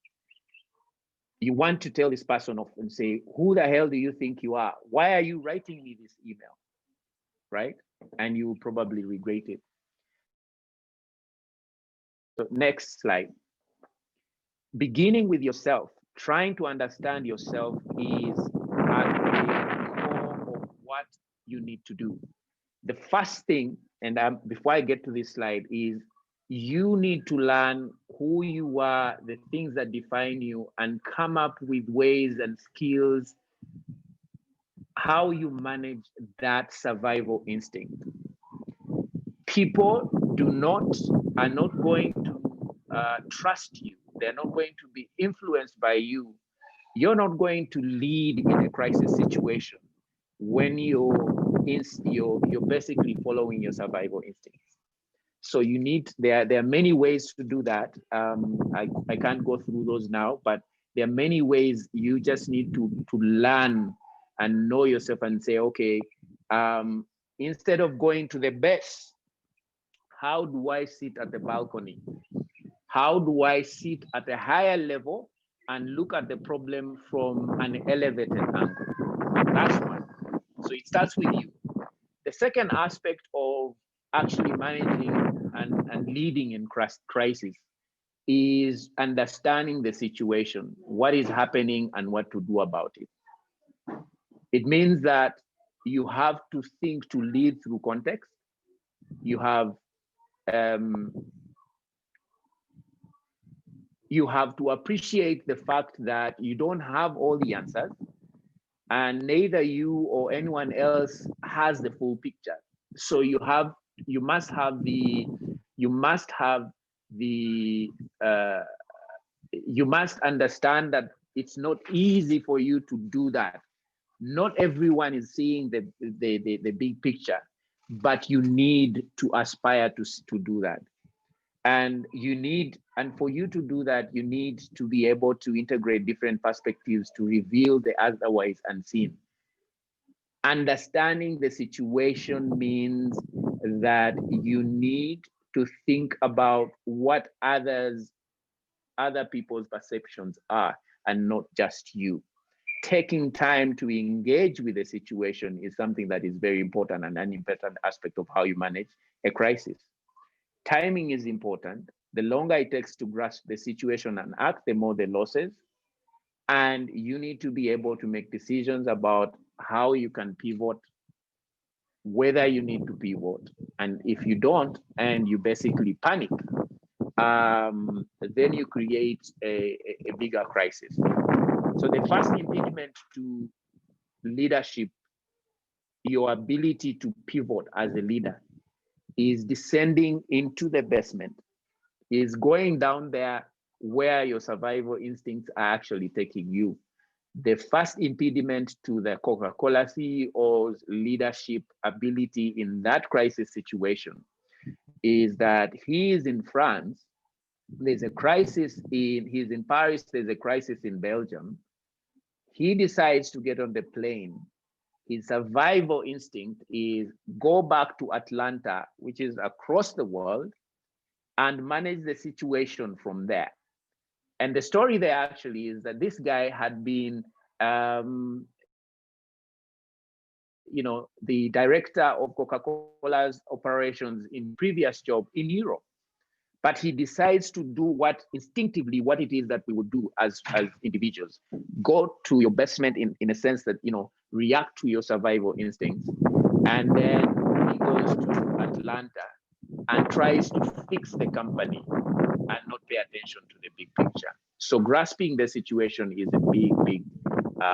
You want to tell this person off and say, who the hell do you think you are? Why are you writing me this email, right? And you will probably regret it. So next slide. Beginning with yourself, trying to understand yourself is at the core of what you need to do. The first thing, and before I get to this slide, is you need to learn who you are, the things that define you, and come up with ways and skills, how you manage that survival instinct. People are not going to trust you. They're not going to be influenced by you. You're not going to lead in a crisis situation when you're basically following your survival instincts. So there are many ways to do that. I can't go through those now, but there are many ways. You just need to learn and know yourself and say, okay, instead of going to the best, how do I sit at the balcony? How do I sit at a higher level and look at the problem from an elevated angle? That's one. So it starts with you. The second aspect of actually managing and leading in crisis is understanding the situation, what is happening and what to do about it. It means that you have to think to lead through context. You have you have to appreciate the fact that you don't have all the answers, and neither you or anyone else has the full picture. So you must understand that it's not easy for you to do that. Not everyone is seeing the big picture, but you need to aspire to do that. And for you to do that, you need to be able to integrate different perspectives to reveal the otherwise unseen. Understanding the situation means that you need to think about what other people's perceptions are, and not just you. Taking time to engage with the situation is something that is very important and an important aspect of how you manage a crisis. Timing is important. The longer it takes to grasp the situation and act, the more the losses. And you need to be able to make decisions about how you can pivot, whether you need to pivot. And if you don't, and you basically panic, then you create a bigger crisis. So the first impediment to leadership, your ability to pivot as a leader, is descending into the basement, is going down there where your survival instincts are actually taking you. The first impediment to the Coca-Cola CEO's leadership ability in that crisis situation is that he is in France, there's a crisis he's in Paris, there's a crisis in Belgium. He decides to get on the plane. His survival instinct is go back to Atlanta, which is across the world, and manage the situation from there. And the story there actually is that this guy had been, the director of Coca-Cola's operations in previous job in Europe. But he decides to do instinctively what it is that we would do as individuals. Go to your basement in a sense that, react to your survival instincts. And then he goes to Atlanta and tries to fix the company and not pay attention to the big picture. So grasping the situation is a big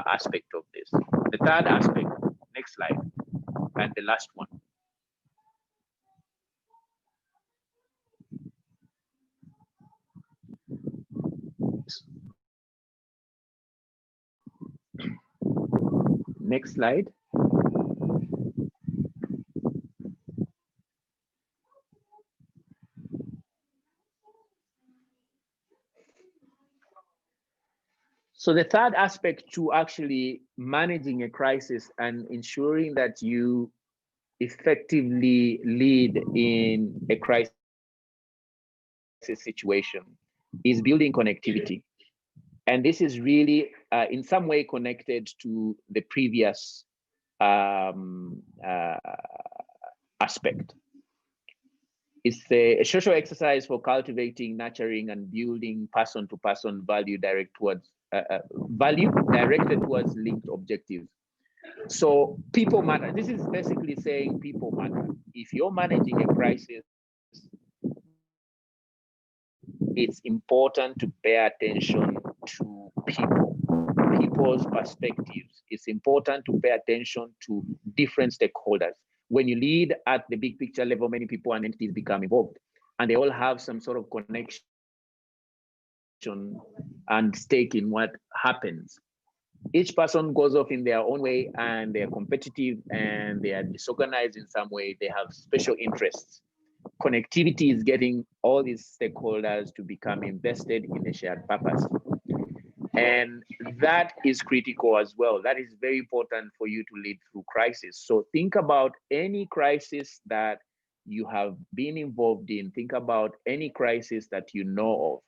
aspect of this. The third aspect, next slide, and the last one. Next slide. So the third aspect to actually managing a crisis and ensuring that you effectively lead in a crisis situation is building connectivity. And this is really in some way connected to the previous aspect. It's a social exercise for cultivating, nurturing, and building person-to-person value directed towards linked objectives. So people matter. This is basically saying people matter. If you're managing a crisis, it's important to pay attention to people's perspectives. It's important to pay attention to different stakeholders. When you lead at the big picture level, many people and entities become involved, and they all have some sort of connection and stake in what happens. Each person goes off in their own way, and they're competitive and they are disorganized in some way. They have special interests. Connectivity is getting all these stakeholders to become invested in a shared purpose. And that is critical as well. That is very important for you to lead through crisis. So think about any crisis that you have been involved in. Think about any crisis that you know of.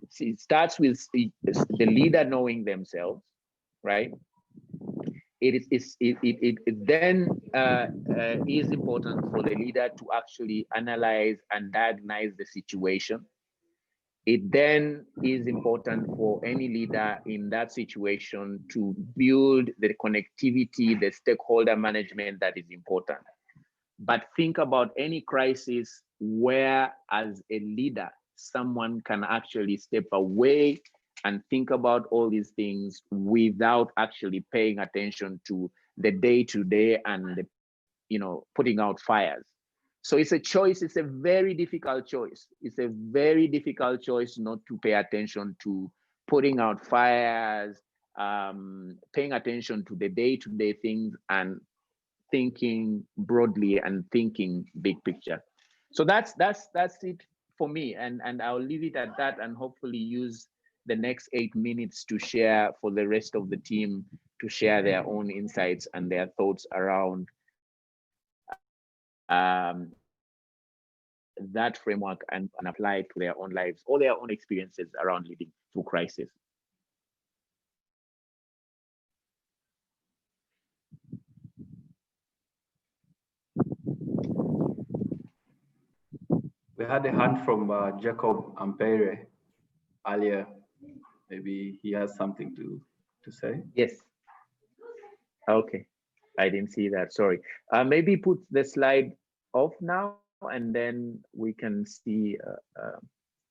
See, it starts with the leader knowing themselves, right? It then is important for the leader to actually analyze and diagnose the situation. It then is important for any leader in that situation to build the connectivity, the stakeholder management that is important. but think about any crisis where, as a leader, someone can actually step away and think about all these things without actually paying attention to the day-to-day and the, putting out fires. So it's a choice. It's a very difficult choice. It's a very difficult choice not to pay attention to putting out fires, paying attention to the day-to-day things, and thinking broadly and thinking big picture. So that's it for me, and I'll leave it at that, and hopefully use the next 8 minutes to share for the rest of the team to share their own insights and their thoughts around that framework and apply it to their own lives or their own experiences around leading through crisis. We had a hand from Jacob Ampere earlier. Maybe he has something to say. Yes. Okay. I didn't see that. Sorry. Maybe put the slide off now, and then we can see.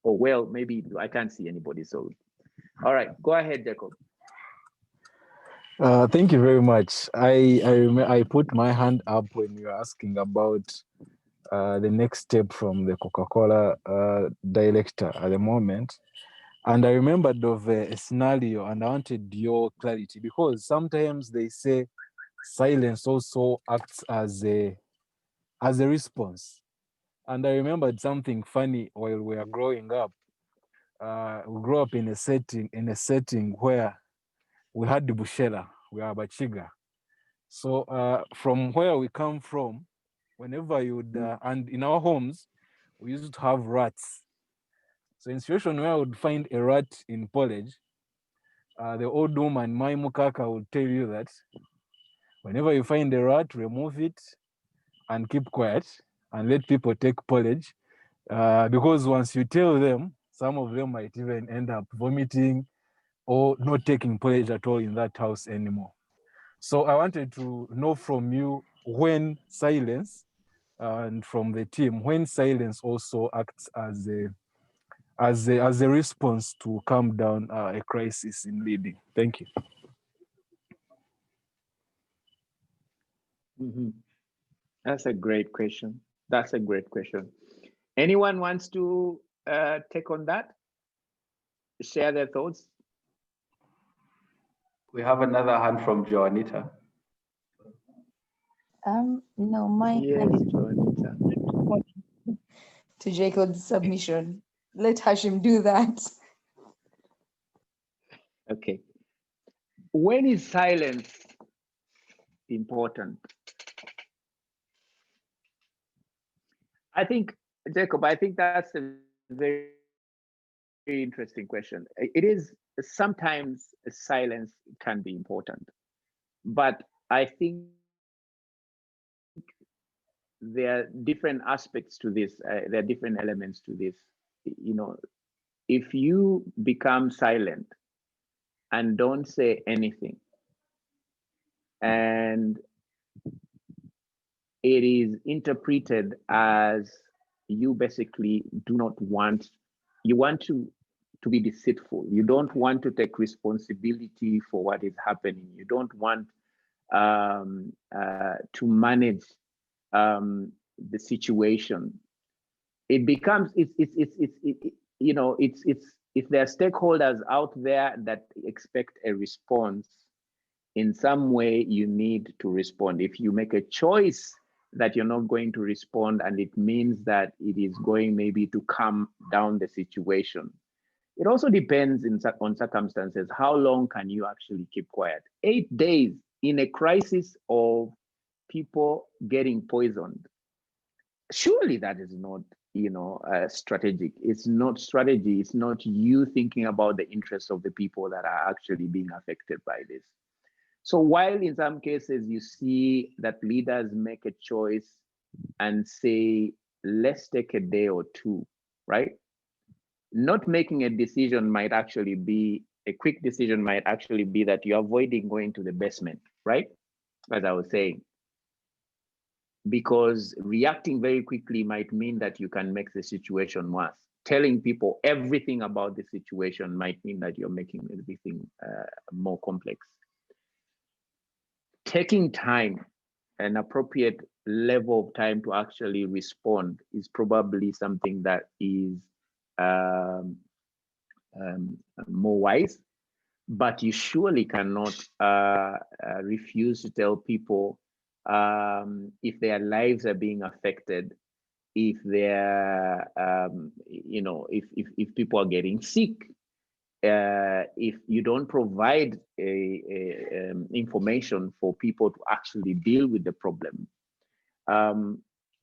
Oh, well, maybe I can't see anybody. So, all right, go ahead, Jacob. Thank you very much. I put my hand up when you were asking about the next step from the Coca-Cola director at the moment. And I remembered of a scenario, and I wanted your clarity, because sometimes they say silence also acts as a response. And I remembered something funny while we were growing up. We grew up in a setting where we had the bushera, we are Bachiga. So from where we come from, whenever you would, and in our homes, we used to have rats. So in situation where I would find a rat in porridge, the old woman, my mukaka, would tell you that whenever you find a rat, remove it and keep quiet and let people take porridge. Because once you tell them, some of them might even end up vomiting or not taking porridge at all in that house anymore. So I wanted to know from you when silence, and from the team, when silence also acts as a response to calm down a crisis in leading. Thank you. Mm-hmm. That's a great question. That's a great question. Anyone wants to take on that? Share their thoughts? We have another hand from Joanita. No, my hand is to Jacob's submission. Let Hashim do that. Okay. When is silence important? I think, Jacob, I think that's a very, very interesting question. It is, sometimes silence can be important, but I think there are different aspects to this. There are different elements to this. If you become silent and don't say anything, and it is interpreted as you basically do not want, you want to be deceitful. You don't want to take responsibility for what is happening. You don't want to manage the situation. It becomes, if there are stakeholders out there that expect a response, in some way you need to respond. If you make a choice that you're not going to respond, and it means that it is going maybe to calm down the situation. It also depends on circumstances. How long can you actually keep quiet? 8 days in a crisis of people getting poisoned. Surely that is not, strategic. It's not strategy. It's not you thinking about the interests of the people that are actually being affected by this. So while in some cases you see that leaders make a choice and say, let's take a day or two, right? Not making a decision might actually be, a quick decision might actually be that you're avoiding going to the basement, right? As I was saying. because reacting very quickly might mean that you can make the situation worse. Telling people everything about the situation might mean that you're making everything more complex. Taking time, an appropriate level of time to actually respond is probably something that is more wise, but you surely cannot refuse to tell people if their lives are being affected, if they're, you know, if people are getting sick, if you don't provide information for people to actually deal with the problem,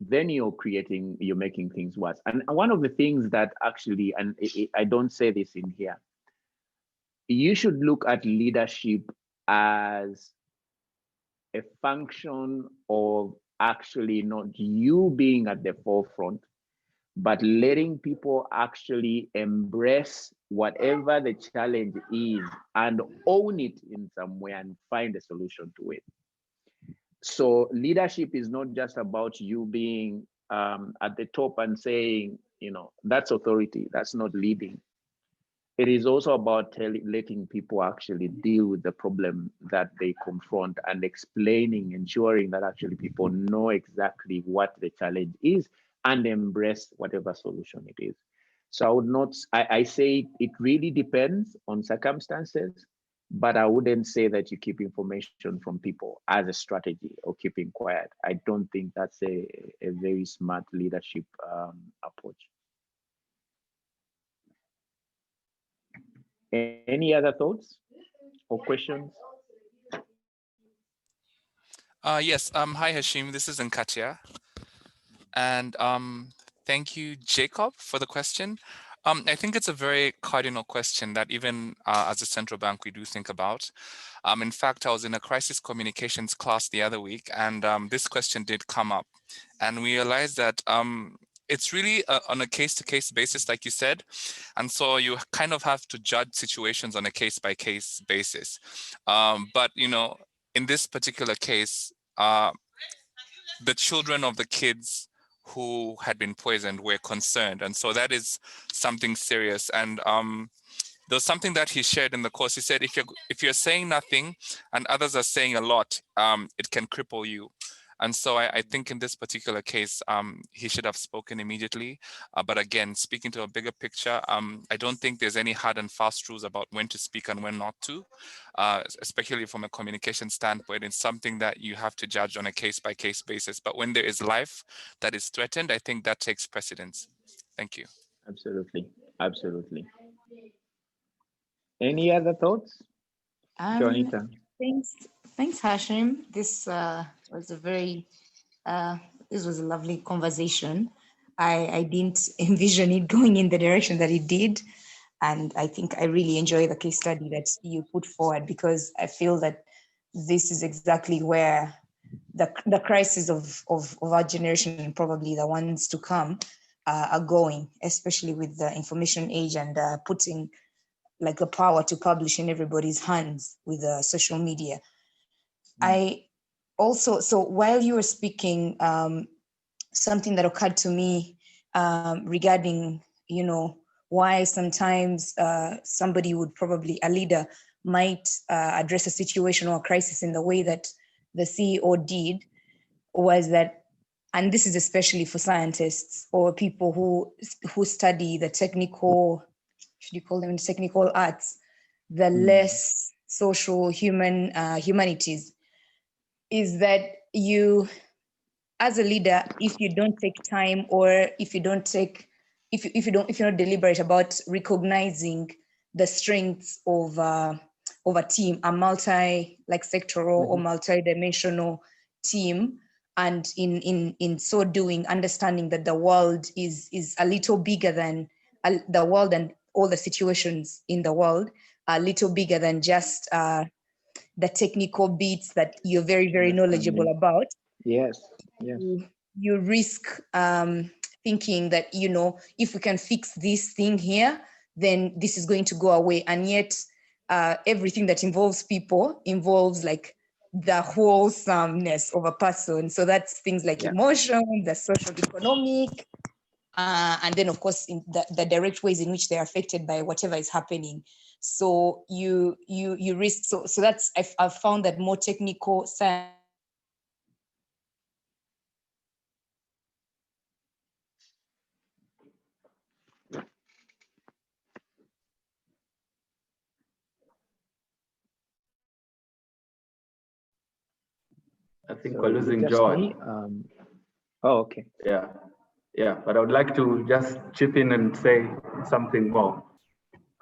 then you're making things worse. And one of the things that actually, and I don't say this in here, you should look at leadership as a function of actually not you being at the forefront, but letting people actually embrace whatever the challenge is and own it in some way and find a solution to it. So leadership is not just about you being at the top and saying, you know, that's authority, that's not leading. It is also about letting people actually deal with the problem that they confront and explaining, ensuring that actually people know exactly what the challenge is and embrace whatever solution it is. So I would not, I say it really depends on circumstances, but I wouldn't say that you keep information from people as a strategy or keeping quiet. I don't think that's a very smart leadership approach. Any other thoughts or questions? Yes. Hi, Hashim. This is Nkatia. And thank you, Jacob, for the question. I think it's a very cardinal question that even as a central bank, we do think about. In fact, I was in a crisis communications class the other week, and this question did come up. And we realized that it's really on a case-to-case basis, like you said. And so you kind of have to judge situations on a case-by-case basis. But, you know, in this particular case, the children of the kids who had been poisoned were concerned. And so that is something serious. And there's something that he shared in the course. He said, if you're saying nothing and others are saying a lot, it can cripple you. And so I think in this particular case, he should have spoken immediately. But again, speaking to a bigger picture, I don't think there's any hard and fast rules about when to speak and when not to, especially from a communication standpoint. It's something that you have to judge on a case-by-case basis. But when there is life that is threatened, I think that takes precedence. Thank you. Absolutely, absolutely. Any other thoughts? Jonita. Thanks, Hashim. This was a very, this was a lovely conversation. I didn't envision it going in the direction that it did. And I think I really enjoy the case study that you put forward, because I feel that this is exactly where the crisis of our generation and probably the ones to come are going, especially with the information age and putting like the power to publish in everybody's hands with social media. I also, so while you were speaking, something that occurred to me regarding, you know, why sometimes somebody would probably, a leader might address a situation or a crisis in the way that the CEO did, was that, and this is especially for scientists or people who study the technical, should you call them technical arts, the less social humanities, is that you, as a leader, if you don't take time, or if you don't take, if you're not deliberate about recognizing the strengths of a team, a multi, like sectoral or multi-dimensional team, and in so doing, understanding that the world is a little bigger than the world, and all the situations in the world are a little bigger than just the technical bits that you're very, very knowledgeable about. Yes, yes. You risk thinking that, you know, if we can fix this thing here, then this is going to go away. And yet everything that involves people involves like the wholesomeness of a person. So that's things like emotion, the social, economic, and then of course in the direct ways in which they're affected by whatever is happening. So you risk, so that's, I've found that more technical science. I think we're losing Joy. Oh, okay. Yeah, but I would like to just chip in and say something more.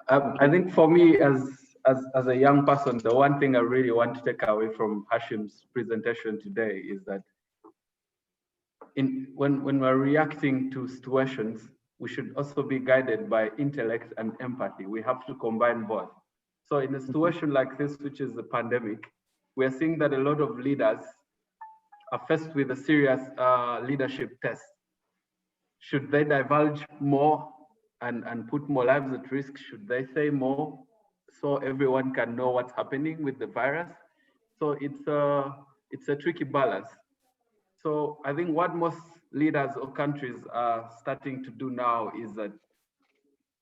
I think for me, as a young person, the one thing I really want to take away from Hashim's presentation today is that when we're reacting to situations, we should also be guided by intellect and empathy. We have to combine both. So in a situation like this, which is the pandemic, we are seeing that a lot of leaders are faced with a serious leadership test. Should they divulge more and put more lives at risk? Should they say more so everyone can know what's happening with the virus? So it's a tricky balance. So I think what most leaders or countries are starting to do now is that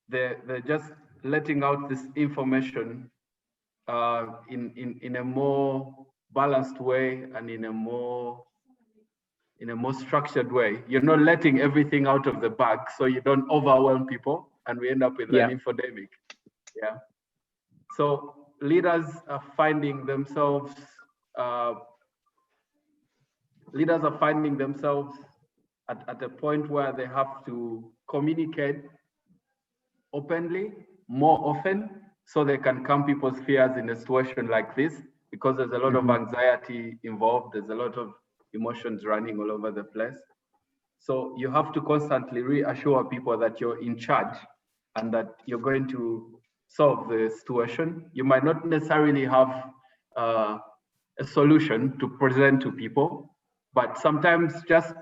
they're just letting out this information in a more balanced way and in a more structured way. You're not letting everything out of the bag so you don't overwhelm people and we end up with an infodemic. Yeah. So leaders are finding themselves at a point where they have to communicate openly more often so they can calm people's fears in a situation like this, because there's a lot of anxiety involved. There's a lot of emotions running all over the place. So you have to constantly reassure people that you're in charge and that you're going to solve the situation. You might not necessarily have a solution to present to people, but sometimes just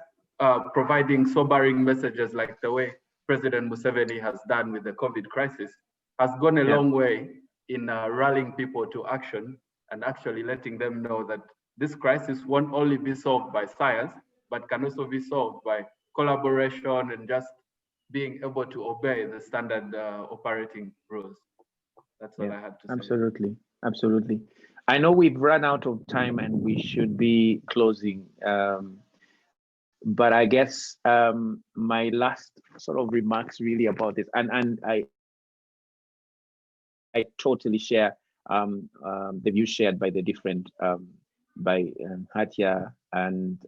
providing sobering messages like the way President Museveni has done with the COVID crisis has gone a long way in rallying people to action and actually letting them know that this crisis won't only be solved by science, but can also be solved by collaboration and just being able to obey the standard operating rules. That's all I had to say. Absolutely. I know we've run out of time and we should be closing. But I guess my last sort of remarks really about this, and I totally share the views shared by the different by Hatia and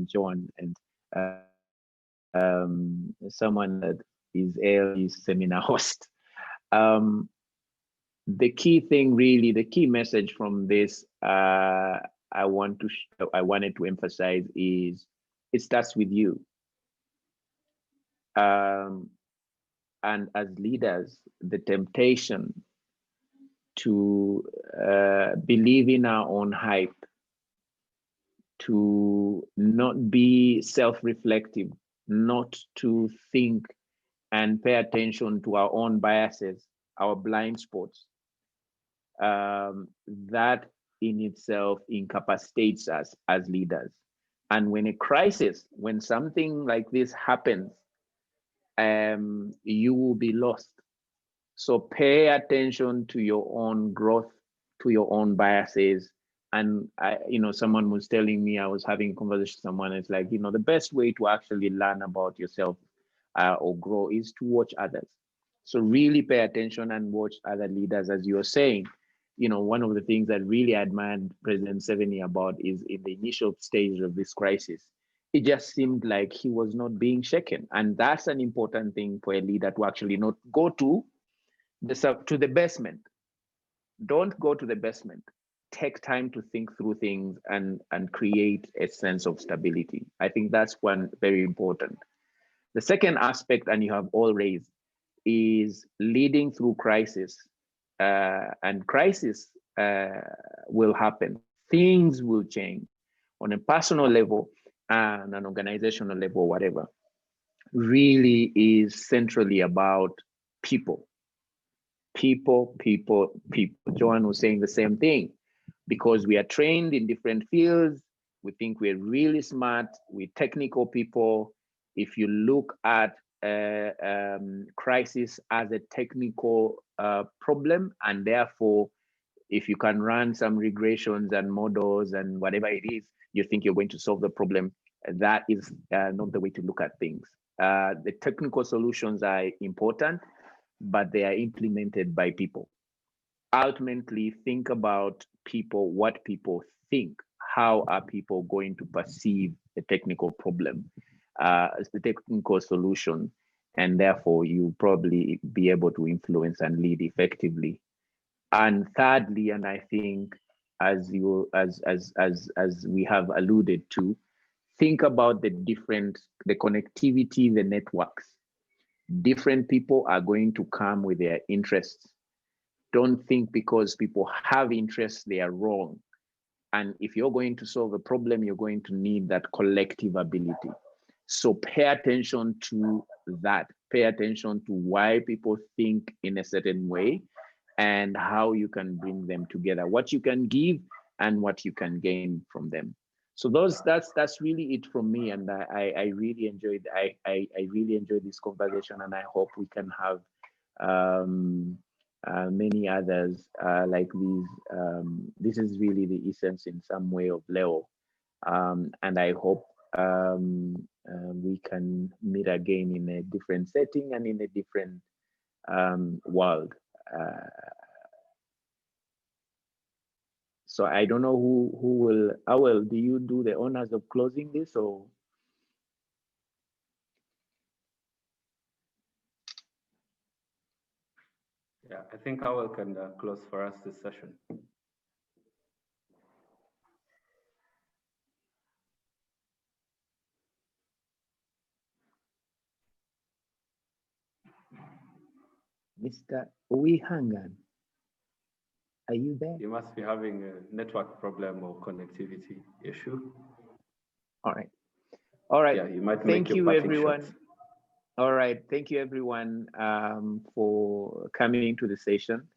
John and someone that is ALG's seminar host. The key thing, really, the key message from this I wanted to emphasize is it starts with you. And as leaders, the temptation to believe in our own hype, to not be self-reflective, not to think and pay attention to our own biases, our blind spots, that in itself incapacitates us as leaders. And when a crisis, when something like this happens, you will be lost. So pay attention to your own growth, to your own biases. And someone was telling me, I was having a conversation with someone, it's like, the best way to actually learn about yourself or grow is to watch others. So really pay attention and watch other leaders. As you were saying, one of the things that really admired President Museveni about is in the initial stage of this crisis, it just seemed like he was not being shaken. And that's an important thing for a leader to actually not go to the basement. Don't go to the basement. Take time to think through things and create a sense of stability. I think that's one very important. The second aspect, and you have all raised, is leading through crisis. And crisis will happen. Things will change on a personal level and an organizational level, whatever. Really is centrally about people. People. Joanne was saying the same thing, because we are trained in different fields. We think we're really smart. We're technical people. If you look at crisis as a technical problem, and therefore, if you can run some regressions and models and whatever it is, you think you're going to solve the problem. That is not the way to look at things. The technical solutions are important, but they are implemented by people. Ultimately, think about people, what people think. How are people going to perceive the technical problem as the technical solution? And therefore, you probably be able to influence and lead effectively. And thirdly, and I think as we have alluded to, think about the connectivity, the networks. Different people are going to come with their interests. Don't think because people have interests, they are wrong. And if you're going to solve a problem, you're going to need that collective ability. So pay attention to that. Pay attention to why people think in a certain way and how you can bring them together, what you can give and what you can gain from them. So that's really it from me, and I really enjoyed really enjoyed this conversation, and I hope we can have many others like these. This is really the essence in some way of Leo, and I hope we can meet again in a different setting and in a different world. So I don't know who will. Awel, do you do the honors of closing this, or? Yeah, I think Awel can close for us this session. Mr. Uihangan, are you there? You must be having a network problem or connectivity issue. All right. All right. Yeah, you might Thank make your you, everyone. shots. All right. Thank you, everyone, for coming to the session.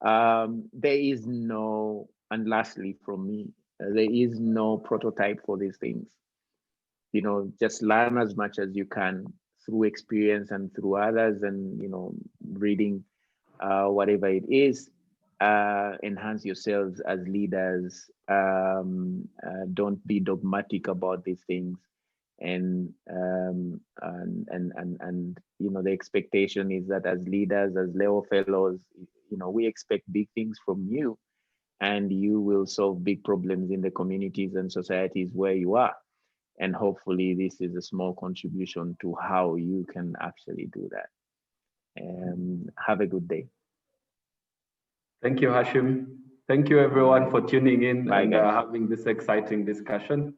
There is no, and lastly from me, there is no prototype for these things. You know, just learn as much as you can through experience and through others, and, you know, reading, whatever it is. Enhance yourselves as leaders. Don't be dogmatic about these things, and you know, the expectation is that as leaders, as Leo fellows, you know, we expect big things from you, and you will solve big problems in the communities and societies where you are. And hopefully this is a small contribution to how you can actually do that. Have a good day. Thank you, Hashim. Thank you, everyone, for tuning in. Bye, and having this exciting discussion.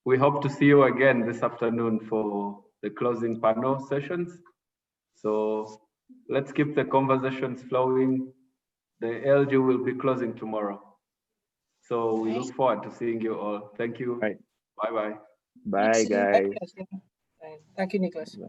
We hope to see you again this afternoon for the closing panel sessions. So let's keep the conversations flowing. The ALG will be closing tomorrow. So we look forward to seeing you all. Thank you. Right. Bye-bye. Bye, guys. Thank you, Nicholas. Bye.